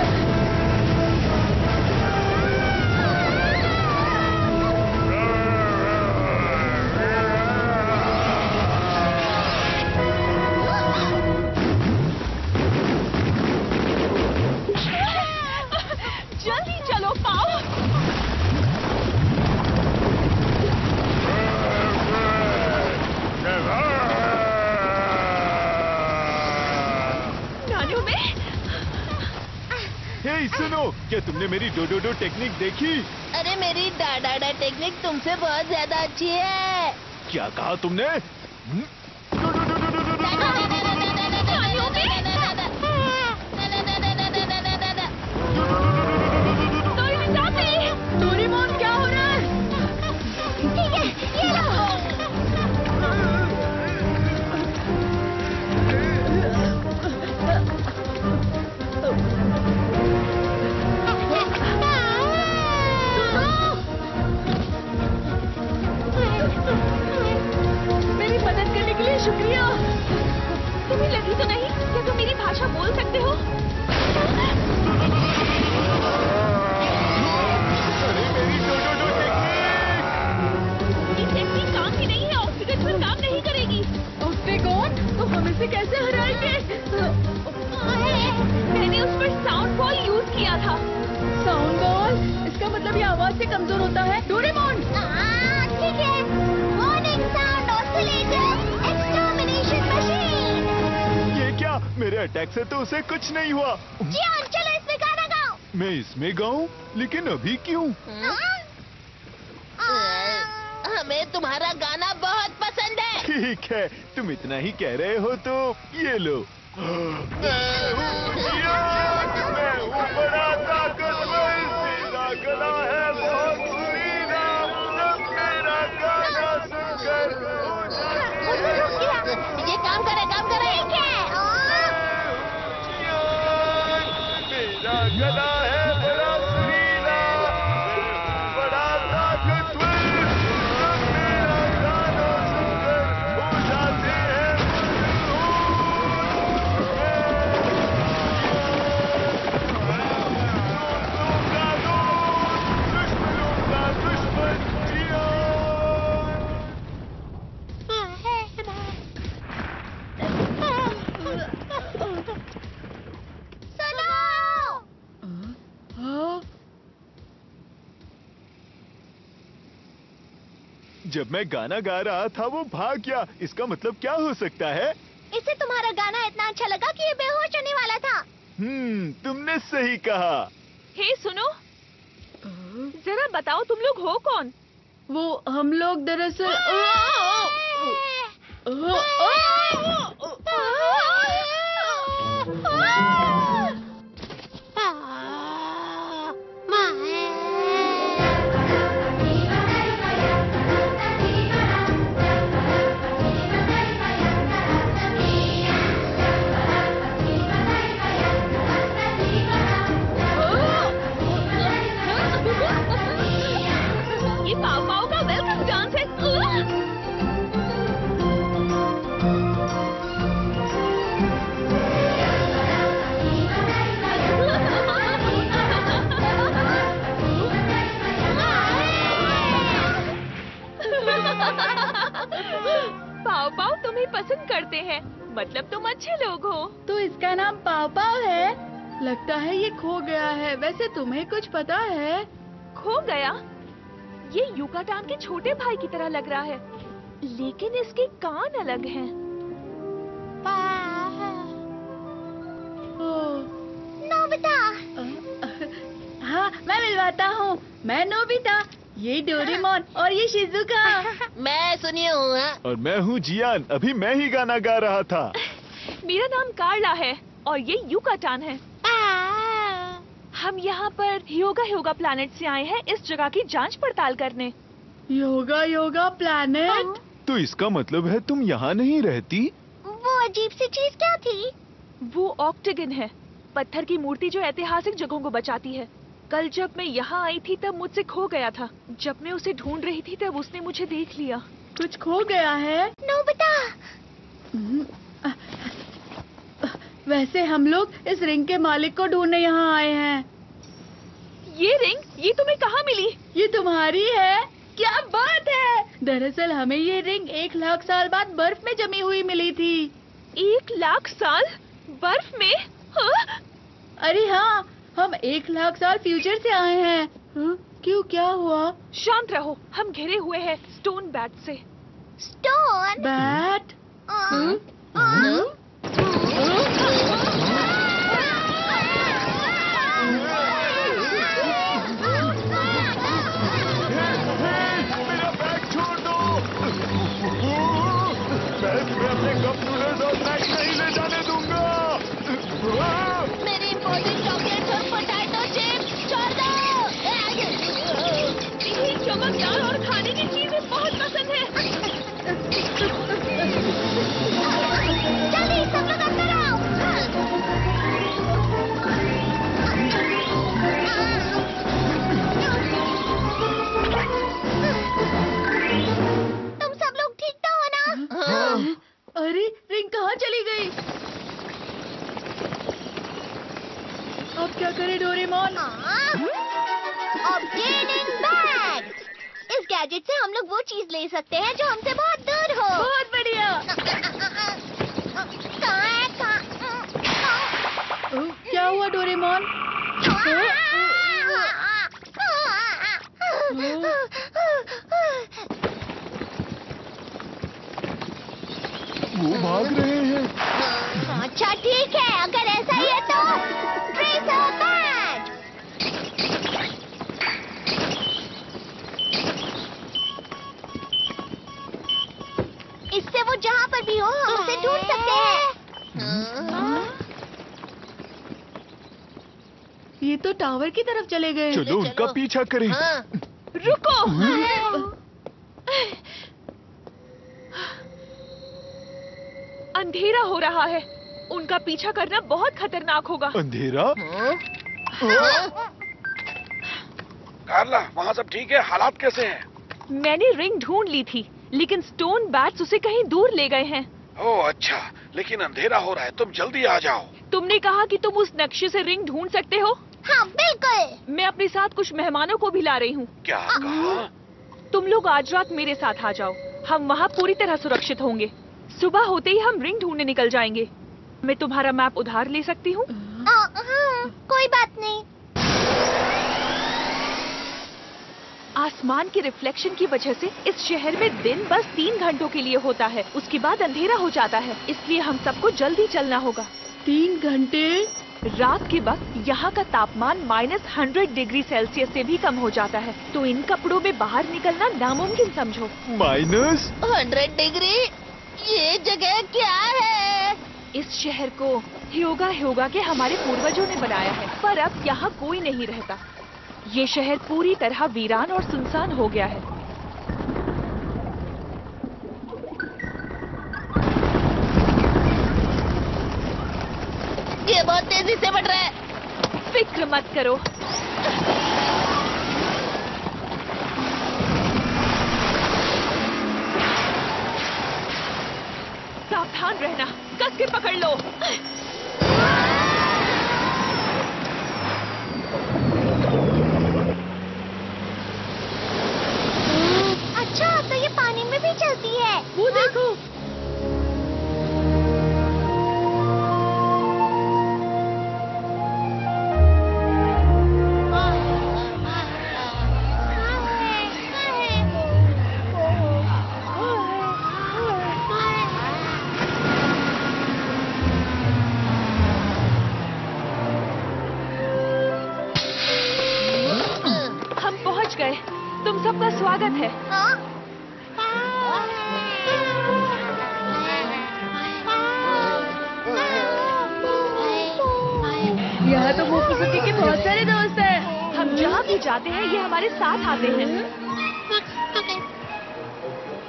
जल्दी चलो पाओ। नानू में हे सुनो, क्या तुमने मेरी डोडोडो टेक्निक देखी? अरे मेरी डाडा टेक्निक तुमसे बहुत ज्यादा अच्छी है। क्या कहा तुमने? डोरेमोन क्या हो रहा है? ठीक है, ये लो। मेरी मदद करने के लिए शुक्रिया। तुम्हें लगी तो नहीं? क्या तुम मेरी भाषा बोल सकते हो? अरे मेरी डोडोडो टेक्निक! ये टेक्निक काम की नहीं है, ऑक्सीजन पर काम नहीं करेगी। ऑक्टेगॉन, तो हम इसे कैसे हराएंगे? मैंने उस पर साउंड बॉल यूज किया था। Sound ball? इसका मतलब ये आवाज से कमजोर होता है। डोरेमोन! ठीक है। Warning sound oscillator extermination machine. ये क्या? मेरे अटैक से तो उसे कुछ नहीं हुआ। जियान, चलो इसमें गाना गाओ। मैं इसमें गाऊं? लेकिन अभी क्यों? हमें तुम्हारा गाना बहुत पसंद है। ठीक है, तुम इतना ही कह रहे हो तो ये लो। मैं हूँ बड़ा ताकतवर, मेरा गला है बहुत सुरीला, सब मेरा गाना सुनकर हो जाते हैं। ये काम करे मेरा गला है बड़ा सुरीला, बड़ा ताकतवर, सब मेरा गाना सुनकर हो जाते हैं दुश्मनों का दुश्मन जियान। हाँ? जब मैं गाना गा रहा था वो भाग गया, इसका मतलब क्या हो सकता है? इसे तुम्हारा गाना इतना अच्छा लगा कि ये बेहोश होने वाला था। तुमने सही कहा। हे सुनो, जरा बताओ तुम लोग हो कौन? वो हम लोग दरअसल ये पाव पाव का वेलकम डांस है। पाव पाव तुम्हें पसंद करते हैं, मतलब तुम अच्छे लोग हो। तो इसका नाम पाव पाव है। लगता है ये खो गया है। वैसे तुम्हें कुछ पता है? खो गया? ये युकाटान के छोटे भाई की तरह लग रहा है, लेकिन इसके कान अलग हैं। नोबिता। हाँ, मैं मिलवाता हूँ। मैं नोबिता, ये डोरेमोन और ये शिजुका। मैं सुनिए हूँ। और मैं हूँ जियान, अभी मैं ही गाना गा रहा था। मेरा नाम कार्ला है और ये युकाटान है। हम यहाँ पर योगा प्लैनेट से आए हैं इस जगह की जांच पड़ताल करने। योगा प्लैनेट? तो इसका मतलब है तुम यहाँ नहीं रहती? वो अजीब सी चीज क्या थी? वो ऑक्टेगन है, पत्थर की मूर्ति जो ऐतिहासिक जगहों को बचाती है। कल जब मैं यहाँ आई थी तब मुझसे खो गया था। जब मैं उसे ढूंढ रही थी तब उसने मुझे देख लिया। कुछ खो गया है? नोबिता। वैसे हम लोग इस रिंग के मालिक को ढूंढने यहाँ आए हैं। ये रिंग, ये तुम्हें कहाँ मिली? ये तुम्हारी है? क्या बात है! दरअसल हमें ये रिंग 1 लाख साल बाद बर्फ में जमी हुई मिली थी। 1 लाख साल बर्फ में? हाँ? अरे हाँ, हम 1 लाख साल फ्यूचर से आए हैं। हाँ? क्यों, क्या हुआ? शांत रहो, हम घिरे हुए हैं स्टोन बैट से। स्टोन? बैट? मेरा बैग छोड़ दो। मैं तुम्हें अपने कप नूडल्स और स्नैक्स नहीं ले जाने दूंगा। मेरी इम्पोर्टेंट चॉकलेट्स और पोटैटो चिप्स छोड़ दो। इन्हें चमकदार और खाने की चीजें बहुत पसंद है। जल्दी सब लोग अंदर आओ। तुम सब लोग ठीक तो हो ना? अरे रिंग कहाँ चली गई? अब क्या करे डोरेमोन? Obtaining bag. इस गैजेट से हम लोग वो चीज ले सकते हैं जो हमसे बहुत दूर हो। बहुत बढ़िया। क्या हुआ डोरेमोन? वो भाग रहे हैं। अच्छा ठीक है, अगर ऐसा ही है तो ट्रेसर बैग। इससे वो जहाँ पर भी हो हम उसे ढूंढ सकते हैं। ये तो टावर की तरफ चले गए। चलो उनका पीछा करें। हाँ, रुको। अंधेरा हो रहा है, उनका पीछा करना बहुत खतरनाक होगा। अंधेरा? कार्ला, वहाँ सब ठीक है? हालात कैसे हैं? मैंने रिंग ढूंढ ली थी, लेकिन स्टोन बैट्स उसे कहीं दूर ले गए हैं। ओह अच्छा, लेकिन अंधेरा हो रहा है, तुम जल्दी आ जाओ। तुमने कहा कि तुम उस नक्शे से रिंग ढूंढ सकते हो। हाँ बिल्कुल। मैं अपने साथ कुछ मेहमानों को भी ला रही हूँ। क्या कहा? तुम लोग आज रात मेरे साथ आ जाओ, हम वहाँ पूरी तरह सुरक्षित होंगे। सुबह होते ही हम रिंग ढूंढने निकल जाएंगे। मैं तुम्हारा मैप उधार ले सकती हूँ? हाँ, कोई बात नहीं। आसमान के रिफ्लेक्शन की वजह से इस शहर में दिन बस 3 घंटों के लिए होता है, उसके बाद अंधेरा हो जाता है, इसलिए हम सबको जल्दी चलना होगा। 3 घंटे? रात के वक्त यहाँ का तापमान -100 डिग्री सेल्सियस से भी कम हो जाता है, तो इन कपड़ों में बाहर निकलना नामुमकिन समझो। -100 डिग्री? ये जगह क्या है? इस शहर को ह्योगा के हमारे पूर्वजों ने बनाया है, पर अब यहाँ कोई नहीं रहता। ये शहर पूरी तरह वीरान और सुनसान हो गया है। ये बहुत तेजी से बढ़ रहा है। फिक्र मत करो। सावधान रहना, कस के पकड़ लो। अच्छा, तो ये पानी में भी चलती है। वो देखो। हम पहुंच गए। तुम सबका स्वागत है। यहाँ तो मोफुसुकी के बहुत सारे दोस्त हैं। हम जहाँ भी जाते हैं ये हमारे साथ आते हैं।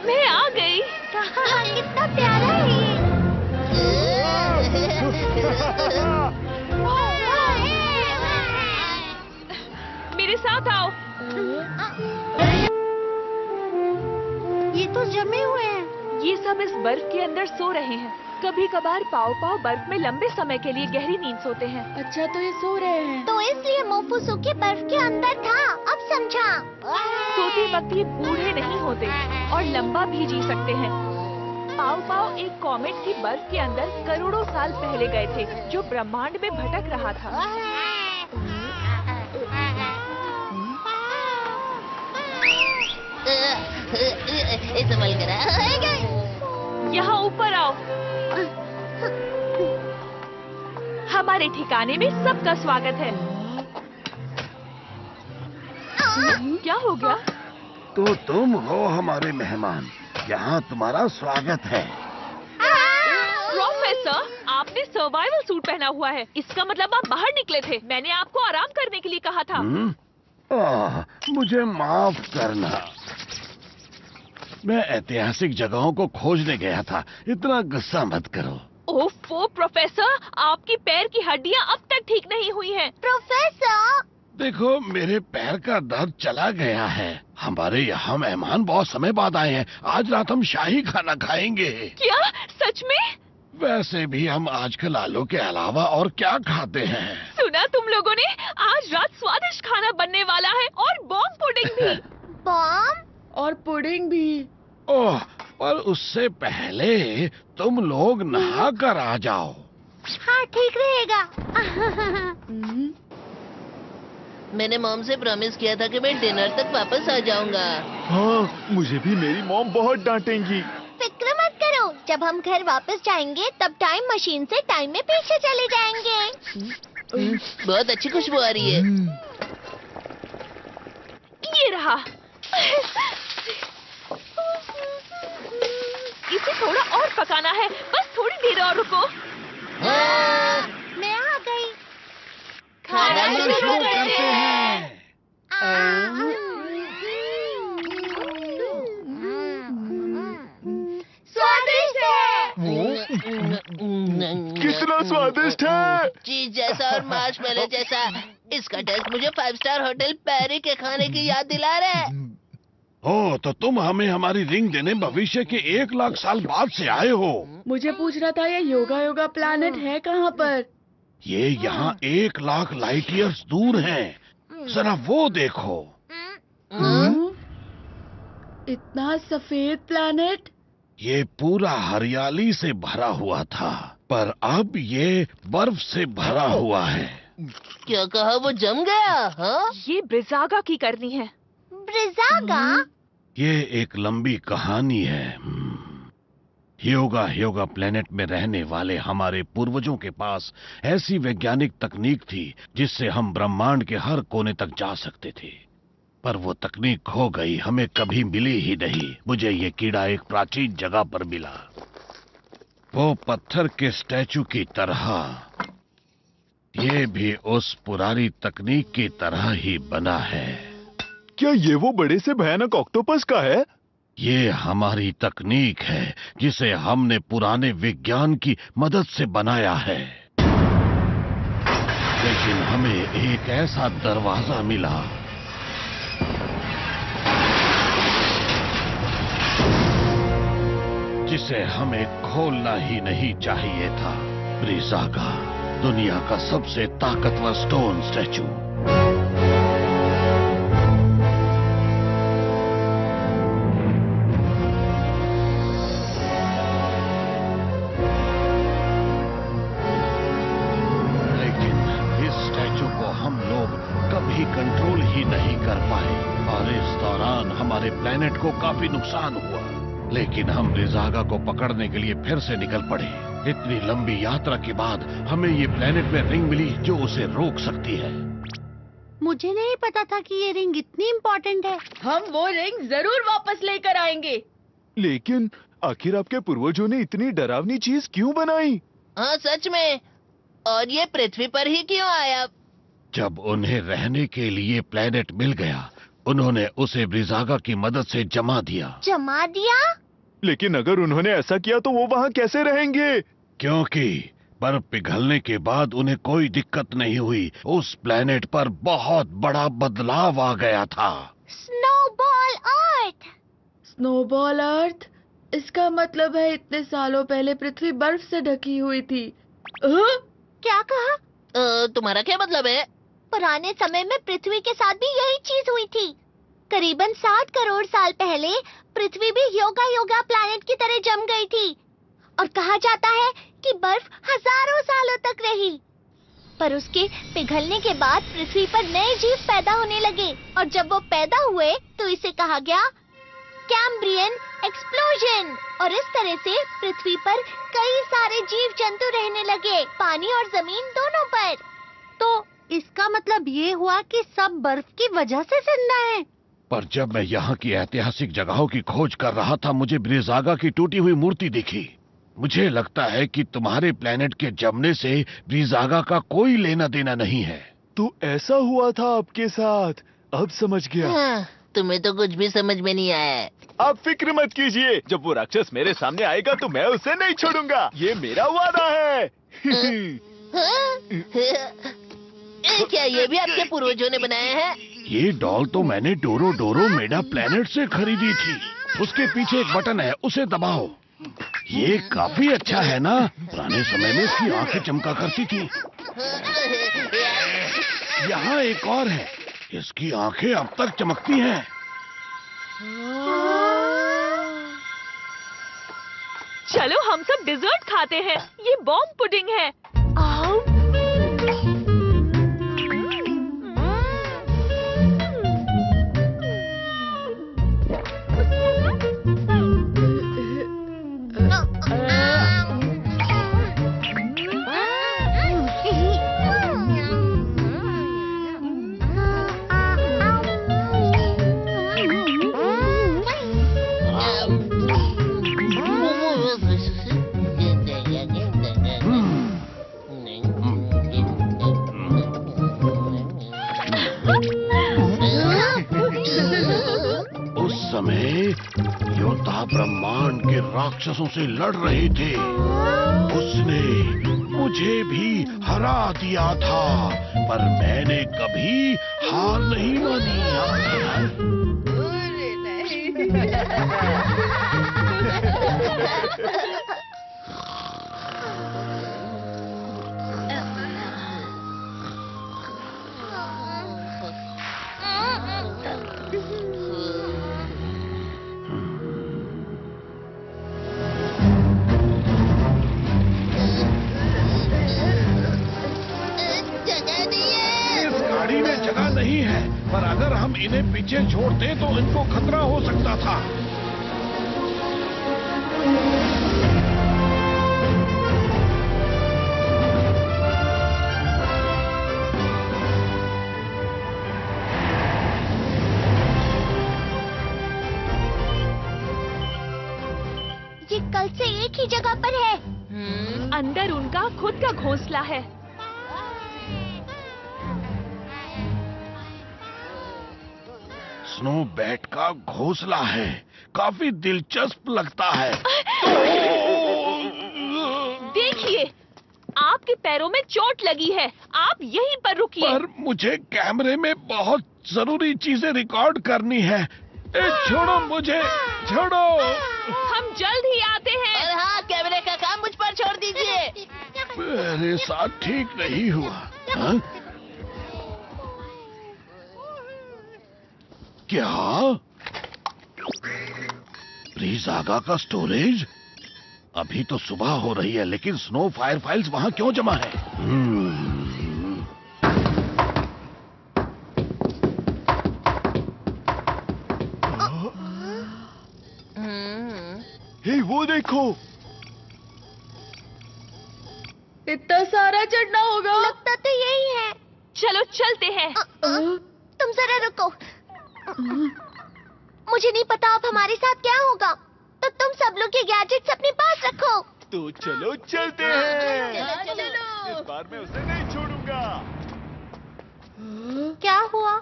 मैं आ गई। कितना प्यारा है ये। मेरे साथ आओ। ये तो जमे हुए हैं। ये सब इस बर्फ के अंदर सो रहे हैं। कभी कभार पाव बर्फ में लंबे समय के लिए गहरी नींद सोते हैं। अच्छा, तो ये सो रहे हैं। तो इसलिए मोफुसुकी बर्फ के अंदर था। अब समझा। सोते वक्त ये बूढ़े नहीं होते और लंबा भी जी सकते हैं। पाव एक कॉमेट की बर्फ के अंदर करोड़ों साल पहले गए थे, जो ब्रह्मांड में भटक रहा था। संभल कर। यहाँ ऊपर आओ। हमारे ठिकाने में सबका स्वागत है। क्या हो गया? तो तुम हो हमारे मेहमान, यहाँ तुम्हारा स्वागत है। प्रोफेसर, आपने सर्वाइवल सूट पहना हुआ है, इसका मतलब आप बाहर निकले थे। मैंने आपको आराम करने के लिए कहा था। मुझे माफ करना, मैं ऐतिहासिक जगहों को खोजने गया था। इतना गुस्सा मत करो। ओफो प्रोफेसर, आपकी पैर की हड्डियां अब तक ठीक नहीं हुई हैं। प्रोफेसर, देखो, मेरे पैर का दर्द चला गया है। हमारे यहाँ मेहमान बहुत समय बाद आए हैं। आज रात हम शाही खाना खाएंगे। क्या सच में? वैसे भी हम आजकल आलू के अलावा और क्या खाते हैं? सुना तुम लोगों ने? आज रात स्वादिष्ट खाना बनने वाला है और बॉम्ब पुडिंग भी। बॉम्ब और पुडिंग भी। ओह, पर उससे पहले तुम लोग नहा कर आ जाओ। हाँ, ठीक रहेगा। मैंने मॉम से प्रॉमिस किया था कि मैं डिनर तक वापस आ जाऊंगा। हाँ, मुझे भी मेरी मॉम बहुत डांटेंगी। फिक्र मत करो, जब हम घर वापस जाएंगे तब टाइम मशीन से टाइम में पीछे चले जाएंगे। बहुत अच्छी खुशबू आ रही है। ये रहा। इसे थोड़ा और पकाना है, बस थोड़ी देर और रुको। मैं आ गई। खाना शुरू करते हैं। स्वादिष्ट है। कितना स्वादिष्ट है। चीज जैसा और मार्शमेलो जैसा। इसका टेस्ट मुझे 5 स्टार होटल पैरी के खाने की याद दिला रहा है। ओ, तो तुम हमें हमारी रिंग देने भविष्य के 1 लाख साल बाद से आए हो। मुझे पूछ रहा था ये योगा योगा प्लैनेट है कहाँ पर? ये यहाँ 1 लाख लाइट ईयर्स दूर है। जरा वो देखो। इतना सफेद प्लैनेट? ये पूरा हरियाली से भरा हुआ था, पर अब ये बर्फ से भरा हुआ है। क्या कहा, वो जम गया? हाँ? ये ब्रिजागा की करनी है। ब्रिजागा? ये एक लंबी कहानी है। ह्योगा प्लेनेट में रहने वाले हमारे पूर्वजों के पास ऐसी वैज्ञानिक तकनीक थी जिससे हम ब्रह्मांड के हर कोने तक जा सकते थे, पर वो तकनीक खो गई, हमें कभी मिली ही नहीं। मुझे ये कीड़ा एक प्राचीन जगह पर मिला, वो पत्थर के स्टैचू की तरह। ये भी उस पुरानी तकनीक की तरह ही बना है। क्या ये वो बड़े से भयानक ऑक्टोपस का है? ये हमारी तकनीक है जिसे हमने पुराने विज्ञान की मदद से बनाया है, लेकिन हमें एक ऐसा दरवाजा मिला जिसे हमें खोलना ही नहीं चाहिए था। ब्रिजागा, दुनिया का सबसे ताकतवर स्टोन स्टैचू। कभी कंट्रोल ही नहीं कर पाए और इस दौरान हमारे प्लेनेट को काफी नुकसान हुआ, लेकिन हम ब्रिजागा को पकड़ने के लिए फिर से निकल पड़े। इतनी लंबी यात्रा के बाद हमें ये प्लेनेट में रिंग मिली जो उसे रोक सकती है। मुझे नहीं पता था कि ये रिंग इतनी इम्पोर्टेंट है। हम वो रिंग जरूर वापस लेकर आएंगे। लेकिन आखिर आपके पूर्वजों ने इतनी डरावनी चीज क्यों बनाई? हाँ सच में, और ये पृथ्वी पर ही क्यों आया? जब उन्हें रहने के लिए प्लेनेट मिल गया, उन्होंने उसे ब्रिजागा की मदद से जमा दिया। जमा दिया? लेकिन अगर उन्होंने ऐसा किया तो वो वहाँ कैसे रहेंगे? क्योंकि बर्फ पिघलने के बाद उन्हें कोई दिक्कत नहीं हुई। उस प्लेनेट पर बहुत बड़ा बदलाव आ गया था। स्नोबॉल अर्थ। स्नोबॉल अर्थ? इसका मतलब है इतने सालों पहले पृथ्वी बर्फ से ढकी हुई थी। क्या कहा? तुम्हारा क्या मतलब है? पुराने समय में पृथ्वी के साथ भी यही चीज हुई थी। करीबन 7 करोड़ साल पहले पृथ्वी भी योगा प्लैनेट की तरह जम गई थी और कहा जाता है कि बर्फ हजारों सालों तक रही। पर उसके पिघलने के बाद पृथ्वी पर नए जीव पैदा होने लगे और जब वो पैदा हुए तो इसे कहा गया कैम्ब्रियन एक्सप्लोजन। और इस तरह से पृथ्वी पर कई सारे जीव जंतु रहने लगे, पानी और जमीन दोनों पर। तो इसका मतलब ये हुआ कि सब बर्फ की वजह से जिंदा है। पर जब मैं यहाँ की ऐतिहासिक जगहों की खोज कर रहा था, मुझे ब्रिजागा की टूटी हुई मूर्ति दिखी। मुझे लगता है कि तुम्हारे प्लेनेट के जमने से ब्रिजागा का कोई लेना देना नहीं है। तो ऐसा हुआ था आपके साथ? अब समझ गया। हाँ, तुम्हें तो कुछ भी समझ में नहीं आया है। आप फिक्र मत कीजिए, जब वो राक्षस मेरे सामने आएगा तो मैं उसे नहीं छोड़ूंगा, ये मेरा वादा है। क्या ये भी आपके पूर्वजों ने बनाया है? ये डॉल तो मैंने डोरो मेडा प्लेनेट से खरीदी थी। उसके पीछे एक बटन है, उसे दबाओ। ये काफी अच्छा है ना? पुराने समय में इसकी आंखें चमका करती थी। यहाँ एक और है, इसकी आंखें अब तक चमकती हैं। चलो हम सब डिजर्ट खाते हैं। ये बॉम्ब पुडिंग है। आओ। देवता ब्रह्मांड के राक्षसों से लड़ रहे थे। उसने मुझे भी हरा दिया था, पर मैंने कभी हार नहीं मानी। इस गाड़ी में जगह नहीं है, पर अगर हम इन्हें पीछे छोड़ते तो इनको खतरा हो सकता था। ये कल से एक ही जगह पर है। अंदर उनका खुद का घोंसला है। स्नो बैट का घोंसला है, काफी दिलचस्प लगता है। देखिए, आपके पैरों में चोट लगी है, आप यहीं पर रुकिए। पर मुझे कैमरे में बहुत जरूरी चीजें रिकॉर्ड करनी है। छोड़ो मुझे, छोड़ो। हम जल्द ही आते हैं। और हाँ, कैमरे का काम मुझ पर छोड़ दीजिए। मेरे साथ ठीक नहीं हुआ। हाँ? क्या? ब्रिजागा का स्टोरेज? अभी तो सुबह हो रही है, लेकिन स्नो फायर फाइल्स वहां क्यों जमा है? हे, वो देखो। इतना सारा चढ़ना होगा। लगता तो यही है। चलो चलते हैं। तुम जरा रुको। मुझे नहीं पता अब हमारे साथ क्या होगा, तो तुम सब लोग ये गैजेट्स अपने पास रखो। तो चलो चलते हैं। चलो। इस बार मैं उसे नहीं छोड़ूंगा। क्या हुआ?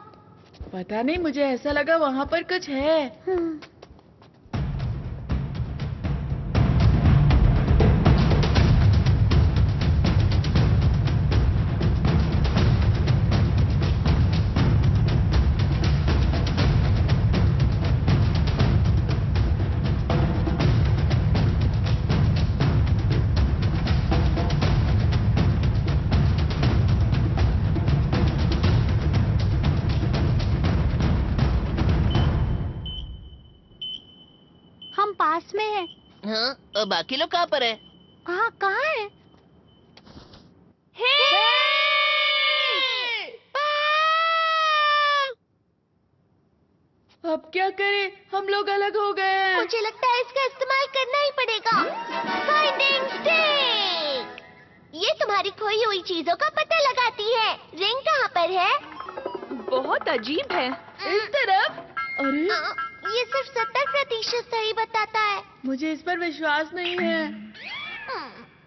पता नहीं, मुझे ऐसा लगा वहाँ पर कुछ है। हम पास में हैं। हाँ, और बाकी लोग कहाँ पर है? हाँ, कहाँ है? अब क्या करें? हम लोग अलग हो गए हैं। मुझे लगता है इसका इस्तेमाल करना ही पड़ेगा। Finding stick. ये तुम्हारी खोई हुई चीजों का पता लगाती है। रिंग कहाँ पर है? बहुत अजीब है। इस तरफ। अरे, ये सिर्फ 70% सही बताता है। मुझे इस पर विश्वास नहीं है।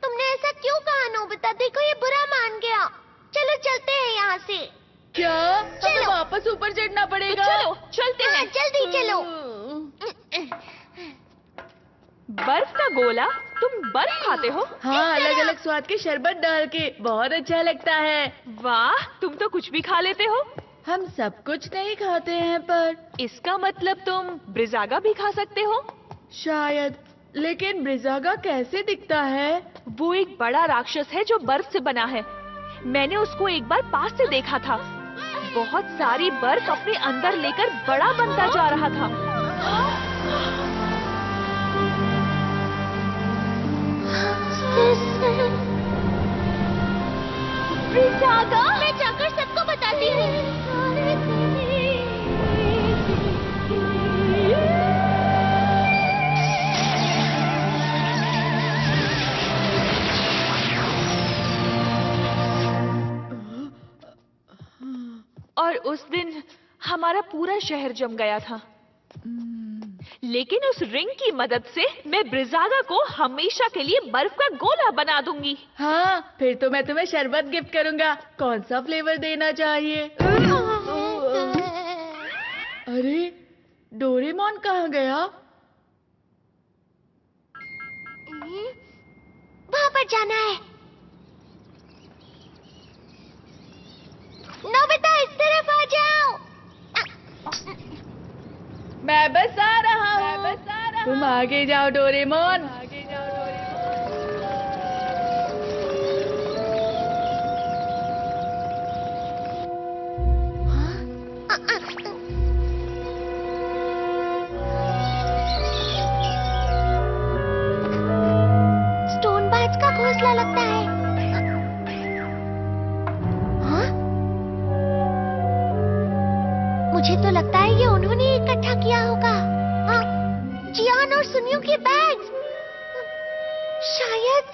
तुमने ऐसा क्यों कहा नोबिता? देखो, ये बुरा मान गया। चलो चलते हैं यहाँ से। क्या? हमें चलो। वापस ऊपर चढ़ना तो पड़ेगा। चलो चलते हाँ, हैं। जल्दी चलो। बर्फ का गोला? तुम बर्फ खाते हो? हाँ, अलग अलग स्वाद के शरबत डाल के बहुत अच्छा लगता है। वाह, तुम तो कुछ भी खा लेते हो। हम सब कुछ नहीं खाते हैं, पर इसका मतलब तुम ब्रिजागा भी खा सकते हो? शायद। लेकिन ब्रिजागा कैसे दिखता है? वो एक बड़ा राक्षस है जो बर्फ से बना है। मैंने उसको एक बार पास से देखा था। बहुत सारी बर्फ अपने अंदर लेकर बड़ा बनता जा रहा था। ब्रिजागा, मैं जाकर सबको बताती हूँ। और उस दिन हमारा पूरा शहर जम गया था। लेकिन उस रिंग की मदद से मैं ब्रिजागा को हमेशा के लिए बर्फ का गोला बना दूंगी। हाँ, फिर तो मैं तुम्हें शरबत गिफ्ट करूंगा। कौन सा फ्लेवर देना चाहिए? अरे, डोरेमोन कहाँ गया? पर जाना है। नोबिता इस तरफ आ जाओ। मैं बस आ रहा हूँ। तुम आगे जाओ डोरेमोन। स्टोन बाज का घोंसला लगता है। हाँ? मुझे तो लगता है ये उन्होंने इकट्ठा किया होगा। हाँ? जियान और सुनियो के बैग्स। शायद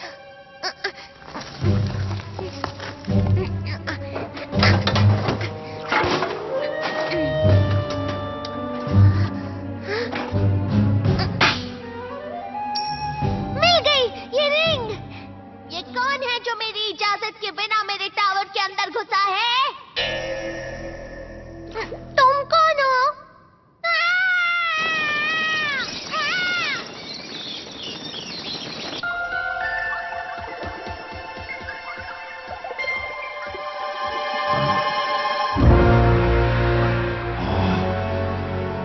मिल गई ये रिंग। ये कौन है जो मेरी इजाजत के बिना मेरे टावर के अंदर घुसा है? तुम कौन हो?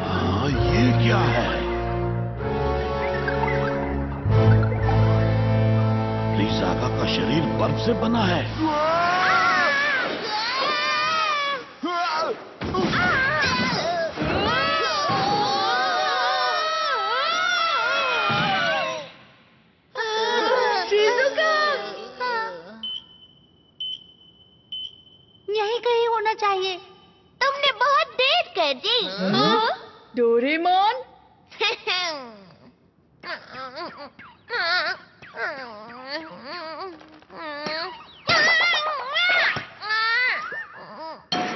हाँ, ये क्या है? लिसागा का शरीर बर्फ से बना है। यही कहीं होना चाहिए। तुमने बहुत देर कर दी। डोरेमोन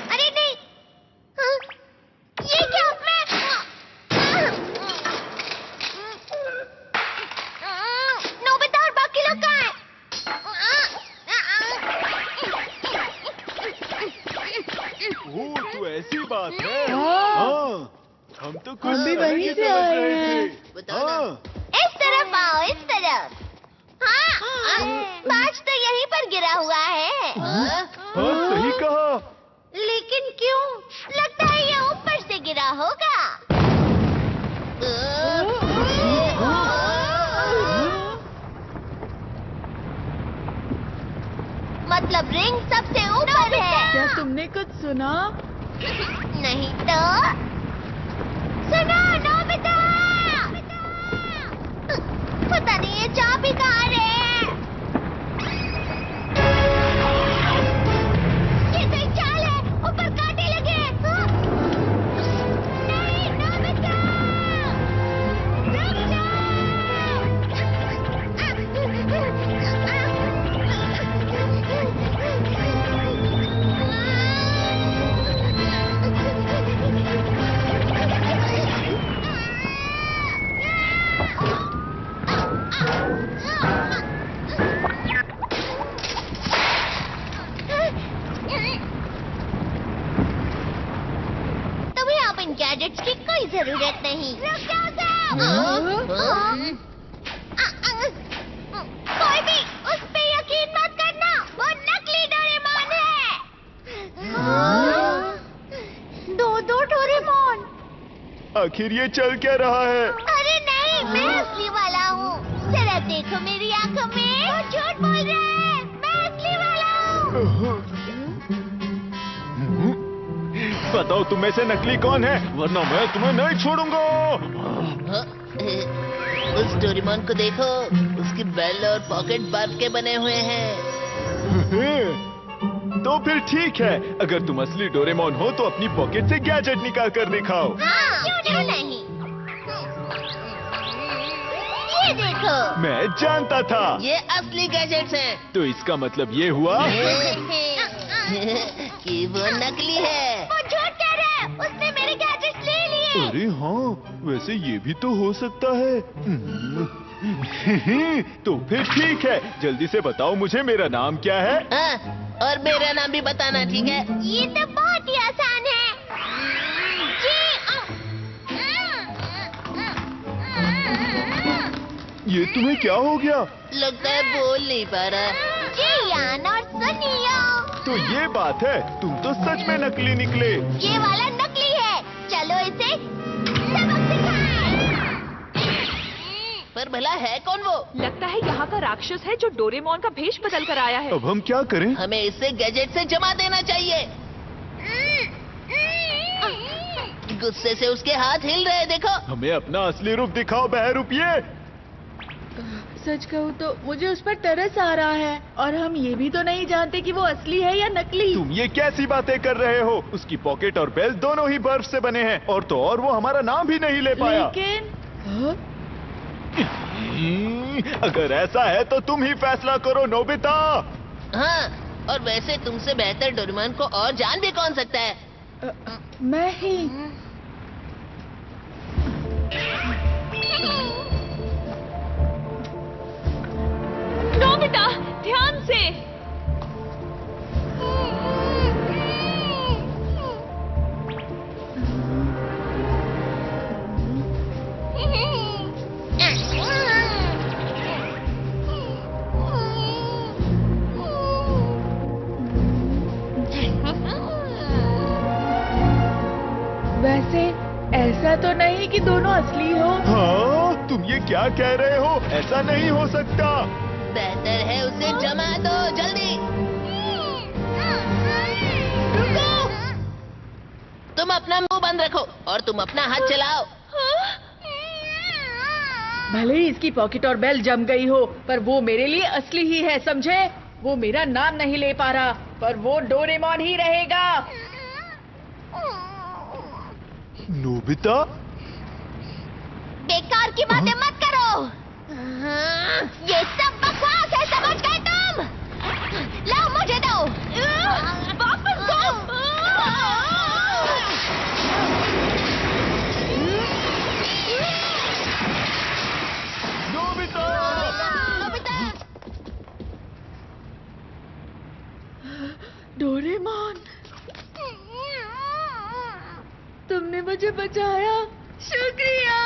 अरे नहीं। ये क्या? नोबिता और बाकी लोग कहाँ हैं? ओह, तो ऐसी बात है। हाँ। हाँ, हम तो कुछ हम भी अलग वहीं ही से समझ आए रहे हैं। थे। बताओ ना। हाँ, इस तरफ आओ, इस तरफ। हाँ, बाज तो यहीं पर गिरा हुआ है। हाँ, सही कहा। लेकिन क्यों? लगता है ये ऊपर से गिरा होगा। मतलब रिंग सबसे ऊपर है। क्या तुमने कुछ सुना? नहीं तो सुनो नोबिता। पता नहीं ये चाबी कहाँ है। ये तो एक चाल है, ऊपर कांटे लगे हैं। हाँ? नहीं नोबिता, रुक तुम्हें अब इन गैजेट्स की कोई जरूरत नहीं। रुक जाओ कोई भी उस पे यकीन मत करना, वो नकली डोरेमोन है। दो डोरेमोन। आखिर ये चल क्या रहा है? अरे नहीं, मैं असली वाला हूँ। जरा देखो मेरी आंखों में। वो झूठ बोल रहा है, मैं असली वाला हूँ। बताओ तुम में से नकली कौन है, वरना मैं तुम्हें नहीं छोड़ूंगा। उस डोरेमोन को देखो, उसकी बेल और पॉकेट बर्फ के बने हुए हैं। तो फिर ठीक है, अगर तुम असली डोरेमोन हो तो अपनी पॉकेट से गैजेट निकाल कर दिखाओ। हाँ, क्यों नहीं? ये देखो। मैं जानता था। ये असली गैजेट्स हैं। तो इसका मतलब ये हुआ कि वो नकली है। वो झूठ कह रहा है, उसने मेरे गैजेट्स ले लिए। अरे हाँ, वैसे ये भी तो हो सकता है। तो फिर ठीक है, जल्दी से बताओ मुझे मेरा नाम क्या है। हाँ, और मेरा नाम भी बताना, ठीक है? ये तो बहुत ही आसान है। जी ये तुम्हें क्या हो गया? लगता है बोल नहीं पा रहा। जियान और सुनियो, तो ये बात है, तुम तो सच में नकली निकले। ये वाला नकली है। चलो इसे सबक सिखाएं। पर भला है कौन वो? लगता है यहाँ का राक्षस है जो डोरेमोन का भेष बदल कर आया है। अब हम क्या करें? हमें इसे गैजेट से जमा देना चाहिए। गुस्से से उसके हाथ हिल रहे, देखो। हमें अपना असली रूप दिखाओ बहरूपिये। सच कहूँ तो मुझे उस पर तरस आ रहा है, और हम ये भी तो नहीं जानते कि वो असली है या नकली। तुम ये कैसी बातें कर रहे हो? उसकी पॉकेट और बेल्ट दोनों ही बर्फ से बने हैं, और तो और वो हमारा नाम भी नहीं ले पाया। लेकिन हाँ? अगर ऐसा है तो तुम ही फैसला करो नोबिता। हाँ, और वैसे तुमसे बेहतर डोरेमोन को और जान भी कौन सकता है? मैं ही। नोबिता, ध्यान से। वैसे ऐसा तो नहीं कि दोनों असली हो। हाँ, तुम ये क्या कह रहे हो? ऐसा नहीं हो सकता। बेहतर है उसे जमा दो, जल्दी। रुको। तुम अपना मुंह बंद रखो और तुम अपना हाथ चलाओ। भले ही इसकी पॉकेट और बेल्ट जम गई हो, पर वो मेरे लिए असली ही है, समझे? वो मेरा नाम नहीं ले पा रहा, पर वो डोरेमोन ही रहेगा। नोबिता? बेकार की बातें मत करो। ये सब बकवास है, समझ गए तुम? लाओ मुझे दो। वापस दो। नोबिता! डोरेमोन, तुमने मुझे बचाया, शुक्रिया।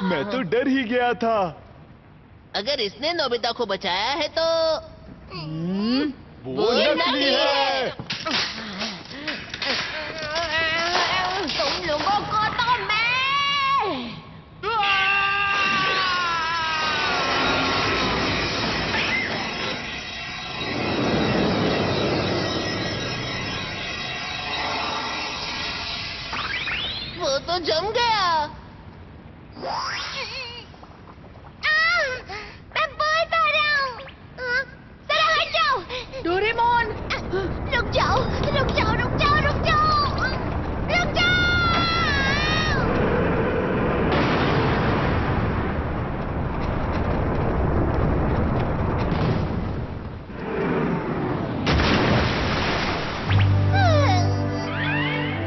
मैं तो डर ही गया था। अगर इसने नोबिता को बचाया है तो वो नकली है। तुम लोगों को तो मैं। वो तो जम गया। मैं बोल पा रहा हूँ। जरा हट जाओ। डोरेमोन, रुक जाओ, रुक जाओ, रुक जाओ, रुक जाओ, रुक जाओ।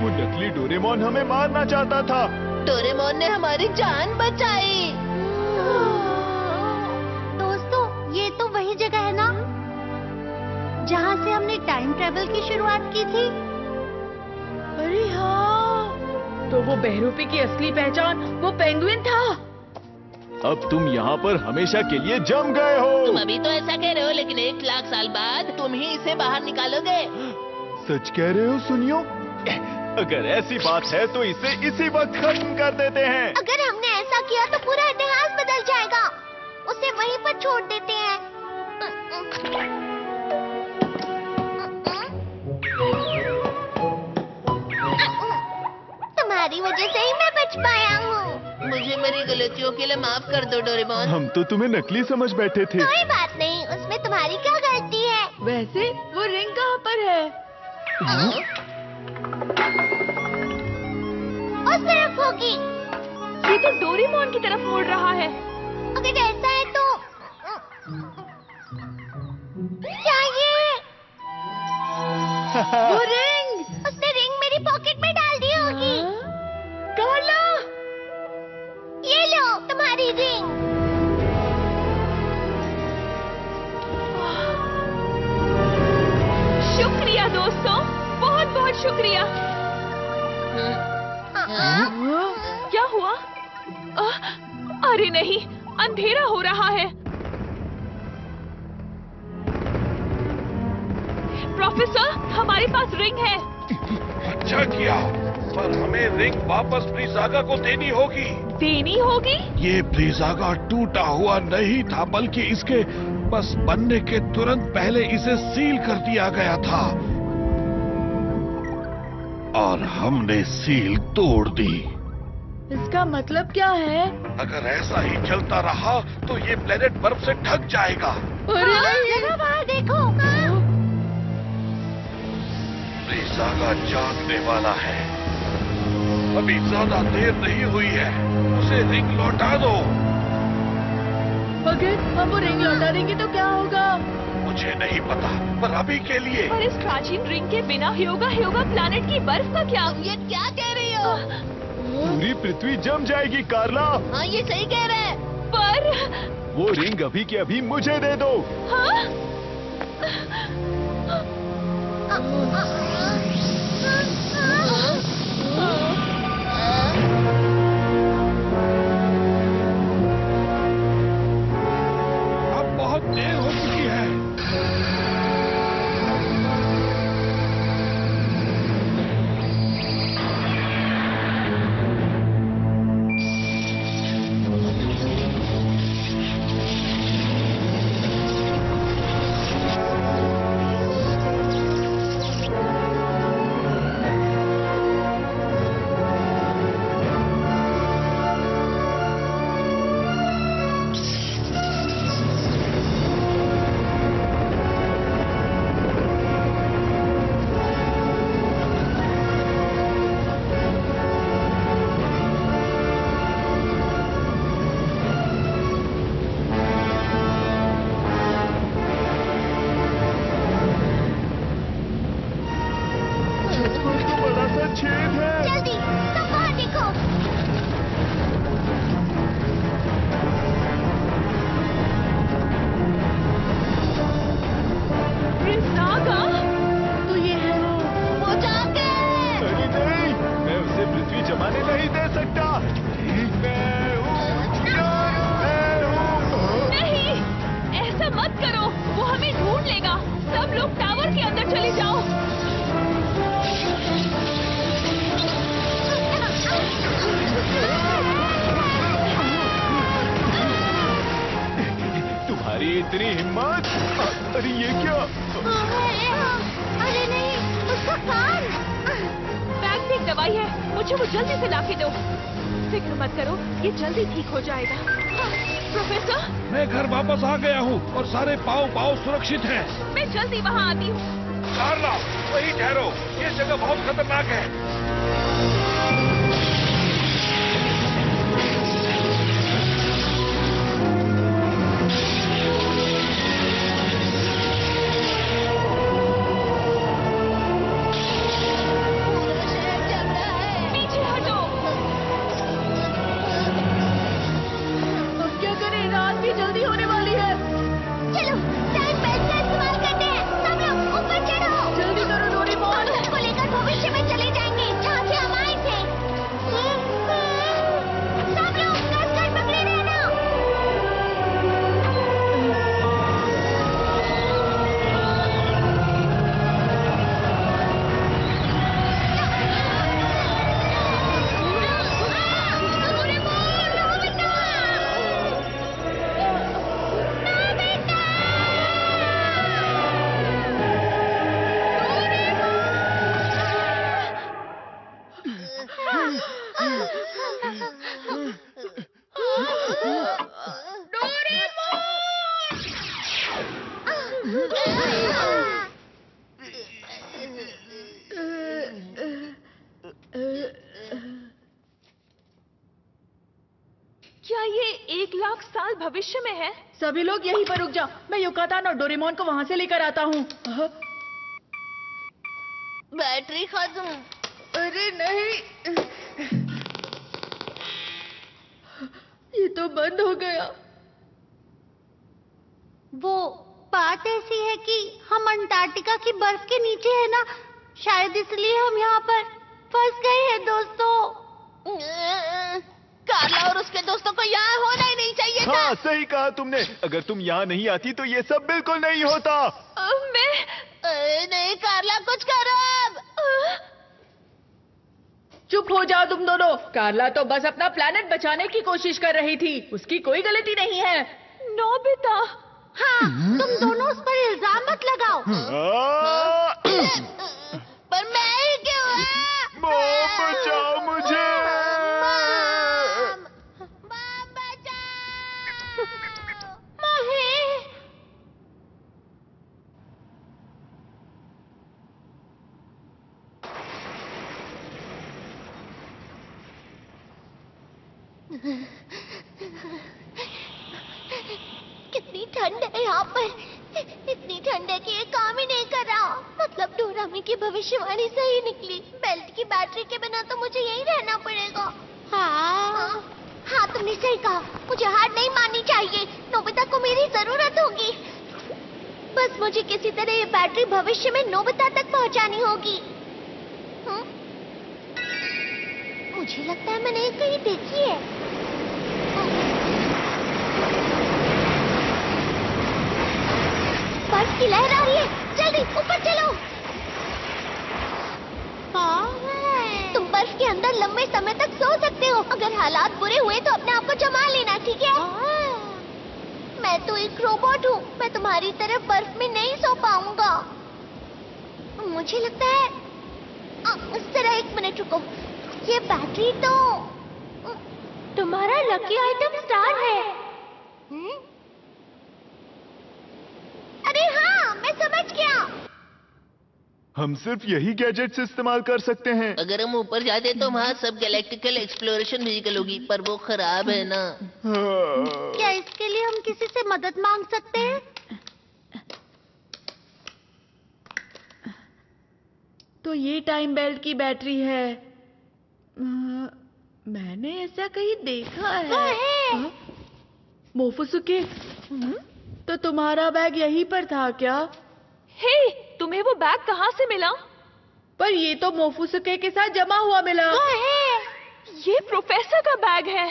वो नकली डोरेमोन हमें मारना चाहता था। डोरेमोन ने हमारी जान बचाई। दोस्तों, ये तो वही जगह है ना जहाँ से हमने टाइम ट्रेवल की शुरुआत की थी। अरे हाँ, तो वो बहरूपी की असली पहचान वो पेंगुइन था। अब तुम यहाँ पर हमेशा के लिए जम गए हो। तुम अभी तो ऐसा कह रहे हो, लेकिन 1 लाख साल बाद तुम ही इसे बाहर निकालोगे। सच कह रहे हो? सुनियो, अगर ऐसी बात है तो इसे इसी वक्त खत्म कर देते हैं। अगर हमने ऐसा किया तो पूरा इतिहास बदल जाएगा। उसे वहीं पर छोड़ देते हैं। तुम्हारी वजह से ही मैं बच पाया हूँ। मुझे मेरी गलतियों के लिए माफ कर दो डोरेमोन। हम तो तुम्हें नकली समझ बैठे थे। कोई बात नहीं, उसमें तुम्हारी क्या गलती है? वैसे वो रिंग कहाँ पर है? उस तरफ होगी। ये तो डोरेमोन की तरफ मुड़ रहा है। अगर ऐसा है तो क्या ये? वो रिंग! उसने रिंग मेरी पॉकेट में डाल दी होगी। कार्ला! ये लो तुम्हारी रिंग। शुक्रिया दोस्तों, बहुत बहुत शुक्रिया। क्या हुआ? अरे नहीं, अंधेरा हो रहा है। प्रोफेसर, हमारे पास रिंग है। अच्छा किया, पर हमें रिंग वापस ब्रीज़ागा को देनी होगी। देनी होगी? ये ब्रीज़ागा टूटा हुआ नहीं था, बल्कि इसके बस बनने के तुरंत पहले इसे सील कर दिया गया था और हमने सील तोड़ दी। इसका मतलब क्या है? अगर ऐसा ही चलता रहा तो ये प्लेनेट बर्फ से ढक जाएगा। अरे नहीं, जरा बाहर देखो। ब्रीज़ागा जागने वाला है। अभी ज्यादा देर नहीं हुई है, उसे रिंग लौटा दो। अगर हम वो रिंग लौटा देंगे तो क्या होगा? मुझे नहीं पता, पर अभी के लिए। पर इस प्राचीन रिंग के बिना ह्योगा प्लैनेट की बर्फ का क्या? ये क्या कह रही हो? पूरी पृथ्वी जम जाएगी कार्ला। हाँ, ये सही कह रहे हैं। पर वो रिंग अभी के अभी मुझे दे दो। हाँ? अब बहुत देर हो चुकी है। बड़ा सा छेद है। जल्दी सब बाहर देखो। ब्रीज़ागा? तो ये है वो जाग गए। अरे नहीं, मैं उसे पृथ्वी जमाने नहीं दे सकता। मैं हूँ। नहीं, ऐसा मत करो, वो हमें ढूंढ लेगा। सब लोग टावर के अंदर चले जाओ। तुम्हारी इतनी हिम्मत? अरे ये क्या? अरे नहीं, उसका कान। बैग में एक दवाई है, मुझे वो जल्दी से लाके दो। फिक्र मत करो, ये जल्दी ठीक हो जाएगा। प्रोफेसर, मैं घर वापस आ गया हूँ और सारे पाँव सुरक्षित हैं। मैं जल्दी वहाँ आती हूँ। कार्ला, वहीं ठहरो, ये जगह बहुत खतरनाक है। पीछे हटो। अब क्या करें? रात भी जल्दी होने वाली है। चलो टाइम बेल्ट का इस्तेमाल करते हैं। सब लोग ऊपर चढ़ो। जल्दी करो डोरेमोन। हम सबको लेकर भविष्य में चले जाएंगे, जहाँ से हम आए थे। सब लोग कसकर पकड़े रहना। क्या ये 1,00,000 साल भविष्य में है? सभी लोग यहीं पर रुक जाओ, मैं युकातान और डोरेमोन को वहाँ से लेकर आता हूँ। बैटरी खत्म। अरे नहीं, ये तो बंद हो गया। वो बात ऐसी है कि हम अंटार्कटिका की बर्फ के नीचे है ना, शायद इसलिए हम यहाँ पर फंस गए हैं दोस्तों। कार्ला और उसके दोस्तों को यहाँ होने चाहिए था। हाँ सही कहा तुमने। अगर तुम यहाँ नहीं आती तो ये सब बिल्कुल नहीं होता। नहीं कार्ला, कुछ करो अब। चुप हो जाओ तुम दोनों। कार्ला तो बस अपना प्लेनेट बचाने की कोशिश कर रही थी, उसकी कोई गलती नहीं है। नोबिता, हाँ, तुम दोनों उस पर इल्जाम मत लगाओ। पर मैं ही क्यों? मॉम बचाओ मुझे। मॉम बचाओ मुझे। कितनी ठंड है यहाँ पर। इतनी ठंड है कि ये काम ही नहीं कर रहा। मतलब डोरामी की भविष्यवाणी सही निकली। बेल्ट की बैटरी के बिना तो मुझे यहीं रहना पड़ेगा। हाँ, तुमने सही कहा। मुझे हार नहीं माननी चाहिए। नोबिता को मेरी जरूरत होगी। बस मुझे किसी तरह ये बैटरी भविष्य में नोबिता तक पहुंचानी होगी। मुझे लगता है मैंने ये कहीं देखी है। बर्फ की लहर आ रही है। जल्दी ऊपर चलो। तुम बर्फ के अंदर लंबे समय तक सो सकते हो। अगर हालात बुरे हुए तो अपने आप को जमा लेना, ठीक है? मैं तो एक रोबोट हूँ। मैं तुम्हारी तरह बर्फ में नहीं सो पाऊंगा। मुझे लगता है इस तरह। एक मिनट रुको। ये बैटरी तो तुम्हारा लकी आइटम स्टार है। अरे हाँ, मैं समझ गया। हम सिर्फ यही गैजेट्स इस्तेमाल कर सकते हैं। अगर हम ऊपर जाते तो वहाँ सब गैलेक्टिकल एक्सप्लोरेशन व्हीकल होगी, पर वो खराब है ना। क्या इसके लिए हम किसी से मदद मांग सकते हैं? तो ये टाइम बेल्ट की बैटरी है। मैंने ऐसा कहीं देखा है। मोफुसुके, तो तुम्हारा बैग यहीं पर था क्या? हे, तुम्हें वो बैग कहाँ से मिला? पर ये तो मोफुसुके के साथ जमा हुआ मिला। ये प्रोफेसर का बैग है।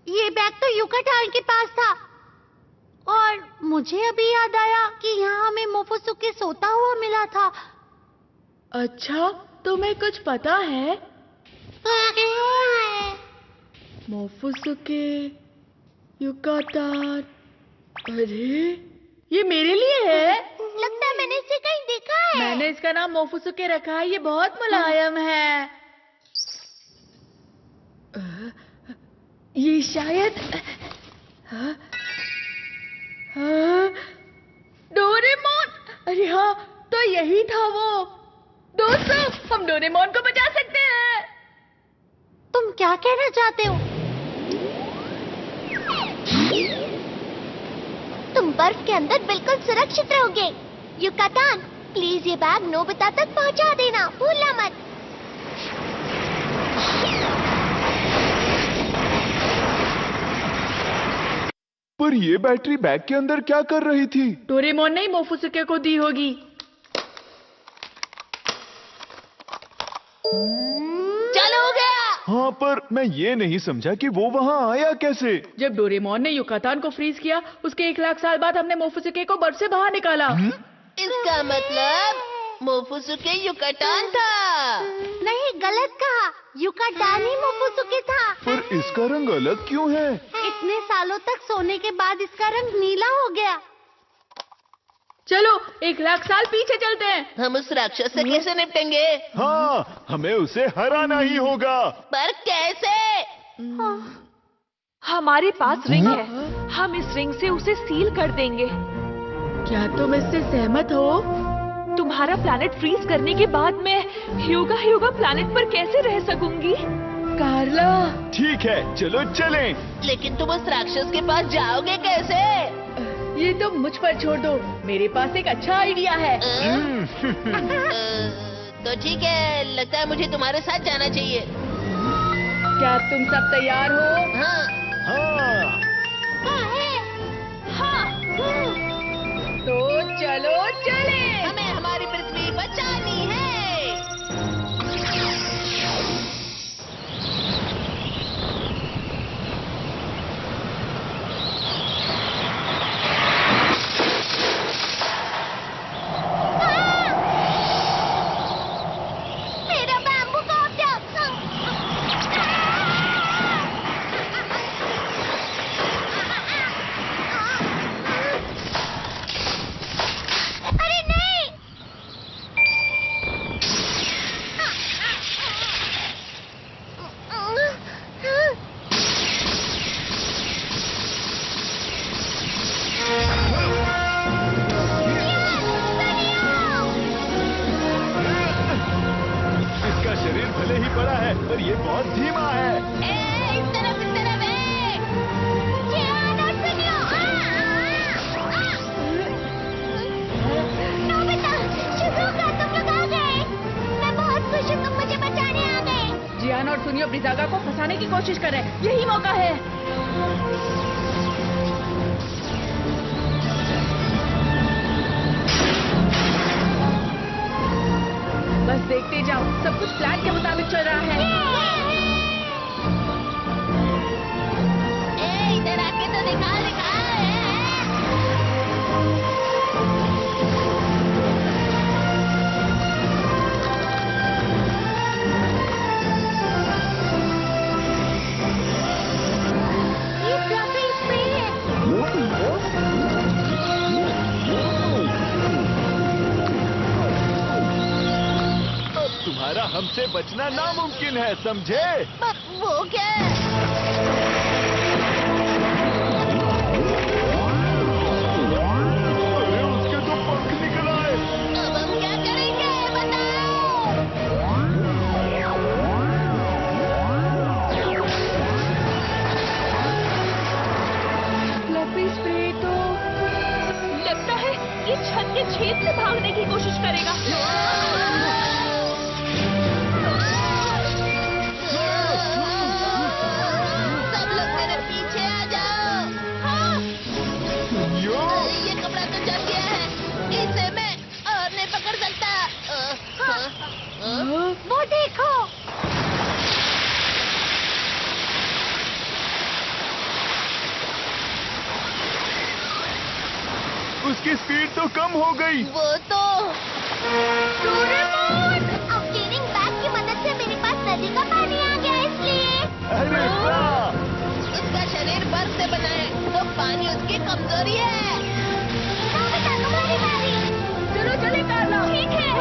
ये बैग तो युकाटान के पास था। और मुझे अभी याद आया कि यहाँ हमें मोफुसुके सोता हुआ मिला था। अच्छा, तुम्हें कुछ पता है? मोफुसुके, युकाटान। अरे, ये मेरे लिए है। लगता है मैंने इसे कहीं देखा है। मैंने इसका नाम मोफुसुके रखा है। ये बहुत मुलायम है। ये शायद डोरेमोन। अरे हाँ, तो यही था वो। दोस्तों, हम डोरेमोन को बचा सकते हैं। तुम क्या कहना चाहते हो? तुम बर्फ के अंदर बिल्कुल सुरक्षित रहोगे। युकाटान, प्लीज ये बैग नोबिता तक पहुंचा देना, भूलना मत। पर ये बैटरी बैग के अंदर क्या कर रही थी? डोरेमोन ने मोफुसुके को दी होगी। चलो हो गया। हाँ, पर मैं ये नहीं समझा कि वो वहाँ आया कैसे? जब डोरेमोन ने युकाटान को फ्रीज किया, उसके 1 लाख साल बाद हमने मोफुसुके को बर्फ से बाहर निकाला। इसका मतलब मोफुसुके युकाटान था। नहीं, गलत कहा। युकाटान ही मोफुसुके था। पर इसका रंग अलग क्यों है? इतने सालों तक सोने के बाद इसका रंग नीला हो गया। चलो 1 लाख साल पीछे चलते हैं। हम उस राक्षस से कैसे निपटेंगे? हाँ, हमें उसे हराना ही होगा। पर कैसे? हमारे पास रिंग है। हम इस रिंग से उसे सील कर देंगे। क्या तुम इससे सहमत हो? तुम्हारा प्लैनेट फ्रीज करने के बाद मैं ह्यूगा प्लैनेट पर कैसे रह सकूंगी? कार्ला, ठीक है, चलो चलें। लेकिन तुम उस राक्षस के पास जाओगे कैसे? ये तुम मुझ पर छोड़ दो। मेरे पास एक अच्छा आइडिया है। तो ठीक है, लगता है मुझे तुम्हारे साथ जाना चाहिए। क्या तुम सब तैयार हो? हाँ। हाँ, तो चलो चले। हमें हमारी पृथ्वी बचानी है। ब्रिजागा को फंसाने की कोशिश कर रहे हैं। यही मौका है। बस देखते जाओ, सब कुछ प्लान के मुताबिक चल रहा है। इधर आके तो दिखा। ये फ्लफी स्प्रे है। तुम्हारा हमसे बचना नामुमकिन है, समझे? वो क्या है? अरे उसके तो पंख निकल आए। अब हम क्या करेंगे बताओ। फ्लफी स्प्रे तो लगता है ये छत के छेद से भागने की कोशिश करेगा। सब लोग मेरे पीछे आ जाओ। हाँ, यो, ये कपड़ा तो जल गया है, इसे मैं और नहीं पकड़ सकता। वो देखो। उसकी स्पीड तो कम हो गई। वो तो डोरेमोन! अब स्टीयरिंग बैग की मदद से मेरे पास नदी का पानी आ गया, इसलिए अरे वाह! उसका शरीर बर्फ से बना है, तो पानी उसकी कमजोरी है। तुम्हारी बारी। चलो चले कार्ला। ठीक है।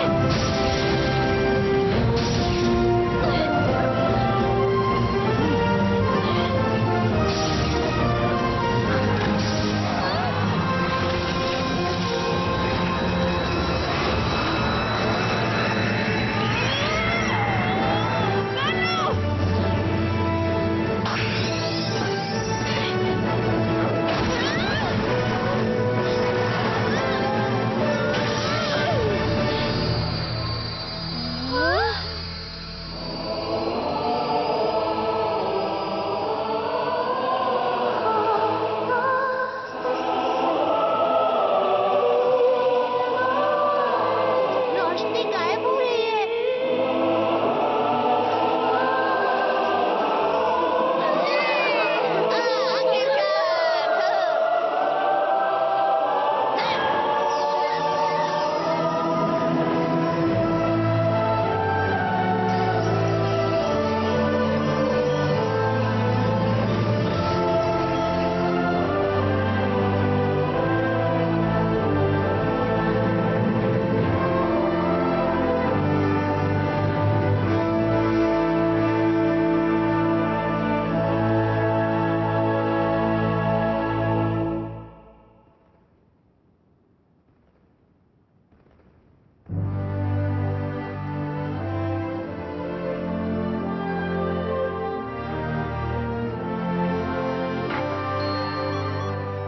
रोशनी गायब हो रही है।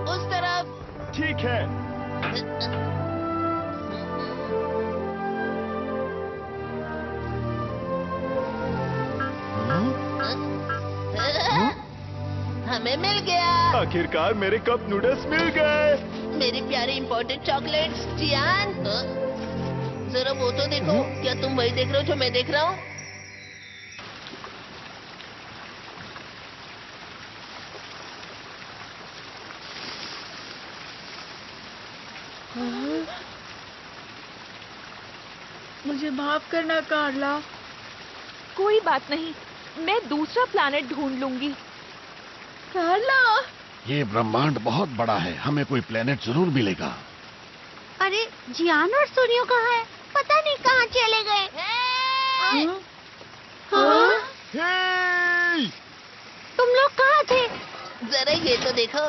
उस तरफ। ठीक है। हमें मिल गया। आखिरकार मेरे कप नूडल्स मिल गए। मेरी प्यारी इम्पोर्टेड चॉकलेट्स, जियान। जरा वो तो देखो। क्या तुम वही देख रहे हो जो मैं देख रहा हूँ? मुझे माफ करना कार्ला। कोई बात नहीं, मैं दूसरा प्लैनेट ढूंढ लूंगी। कार्ला! ये ब्रह्मांड बहुत बड़ा है, हमें कोई प्लेनेट जरूर मिलेगा। अरे जियान और सूर्यो कहाँ है? पता नहीं कहाँ चले गए। हाँ? हे! तुम लोग कहाँ थे? जरा ये तो देखो,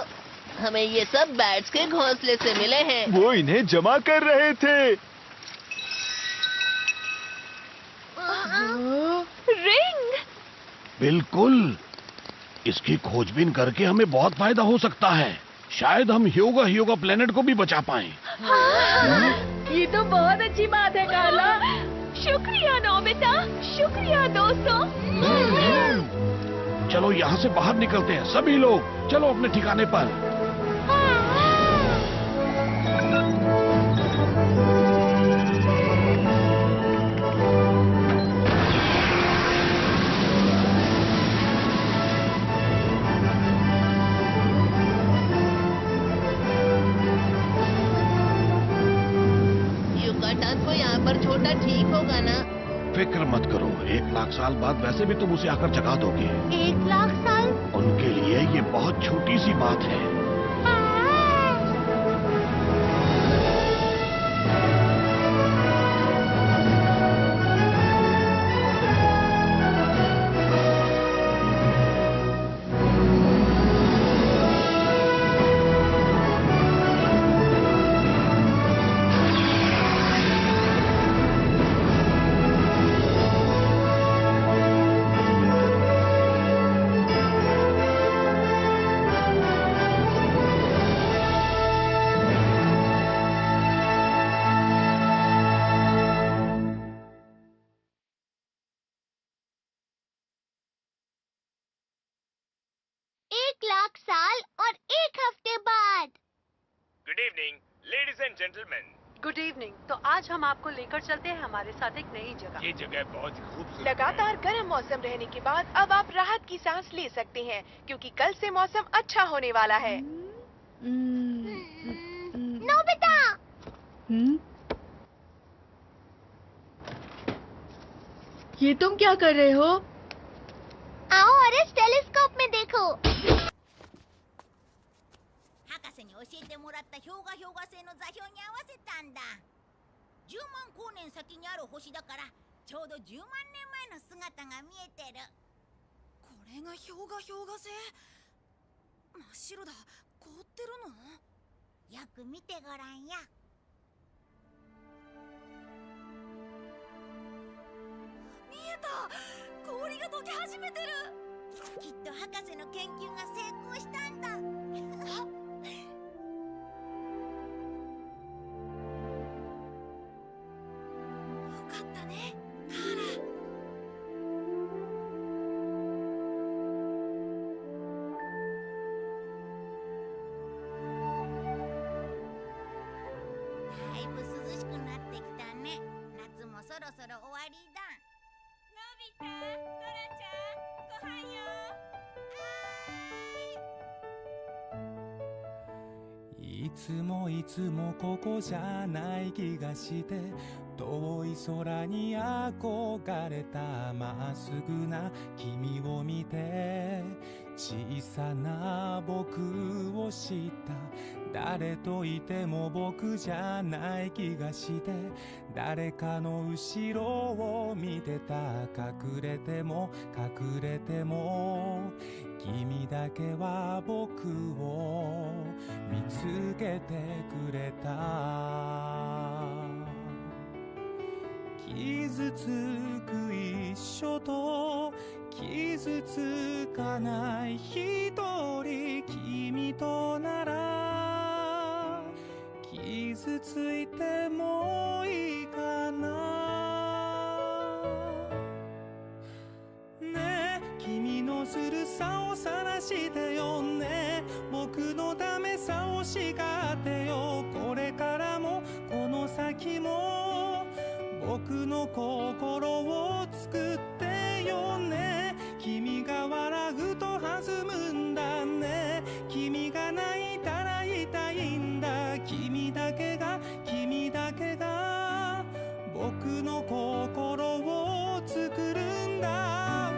हमें ये सब बैट्स के घोंसले से मिले हैं। वो इन्हें जमा कर रहे थे। रिंग! बिल्कुल, इसकी खोजबीन करके हमें बहुत फायदा हो सकता है। शायद हम ह्योगा प्लेनेट को भी बचा पाएं। ये तो बहुत अच्छी बात है कार्ला। शुक्रिया नोबिता, शुक्रिया दोस्तों। चलो यहाँ से बाहर निकलते हैं सभी लोग, चलो अपने ठिकाने पर। युकाटान को यहाँ पर छोटा ठीक होगा ना? फिक्र मत करो, 1 लाख साल बाद वैसे भी तुम उसे आकर जगा दोगे। 1 लाख साल? उनके लिए ये बहुत छोटी सी बात है। Good evening ladies and gentleman. Good evening. तो आज हम आपको लेकर चलते हैं हमारे साथ एक नई जगह। ये जगह बहुत ही खूबसूरत लगातार गर्म मौसम रहने के बाद अब आप राहत की सांस ले सकते हैं क्योंकि कल से मौसम अच्छा होने वाला है। नोबिता! ये तुम क्या कर रहे हो? आओ और इस टेलीस्कोप में देखो। 博士に教えてもらった氷河星の座標に合わせたんだ。10万光年先にある星だからちょうど10万年前の姿が見えてる。これが氷河星？真っ白だ。凍ってるの？よく見てごらんよ。見えた！氷が溶け始めてる。きっと博士の研究が成功したんだ。だいぶ涼しくなってきたね。夏もそろそろ終わりだ。のび太、ドラちゃん、ご飯よ。いつもいつもここじゃない気がして遠い空に憧れたまっすぐな君を見て小さな僕を知った誰といても僕じゃない気がして誰かの後ろを見てた隠れても君だけは僕を見つけてくれた傷つく一緒と傷つかない一人君となら傷ついてもいいかなねえ君のずるさを晒してよね僕のダメさを叱ってよこれからもこの先も僕の心を作ってよね君が笑うと弾むんだね君が泣いたら痛いんだ君だけが僕の心を作るんだ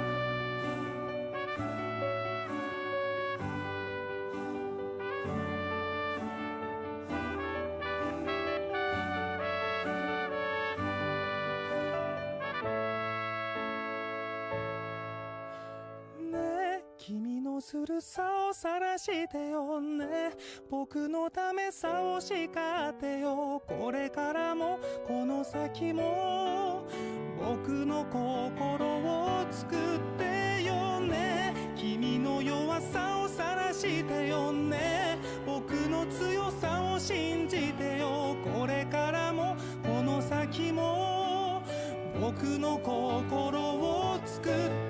君のずるさを晒してよね僕のためさを叱ってよこれからもこの先も僕の心を作ってよね君の弱さを晒してよね僕の強さを信じてよこれからもこの先も僕の心を作って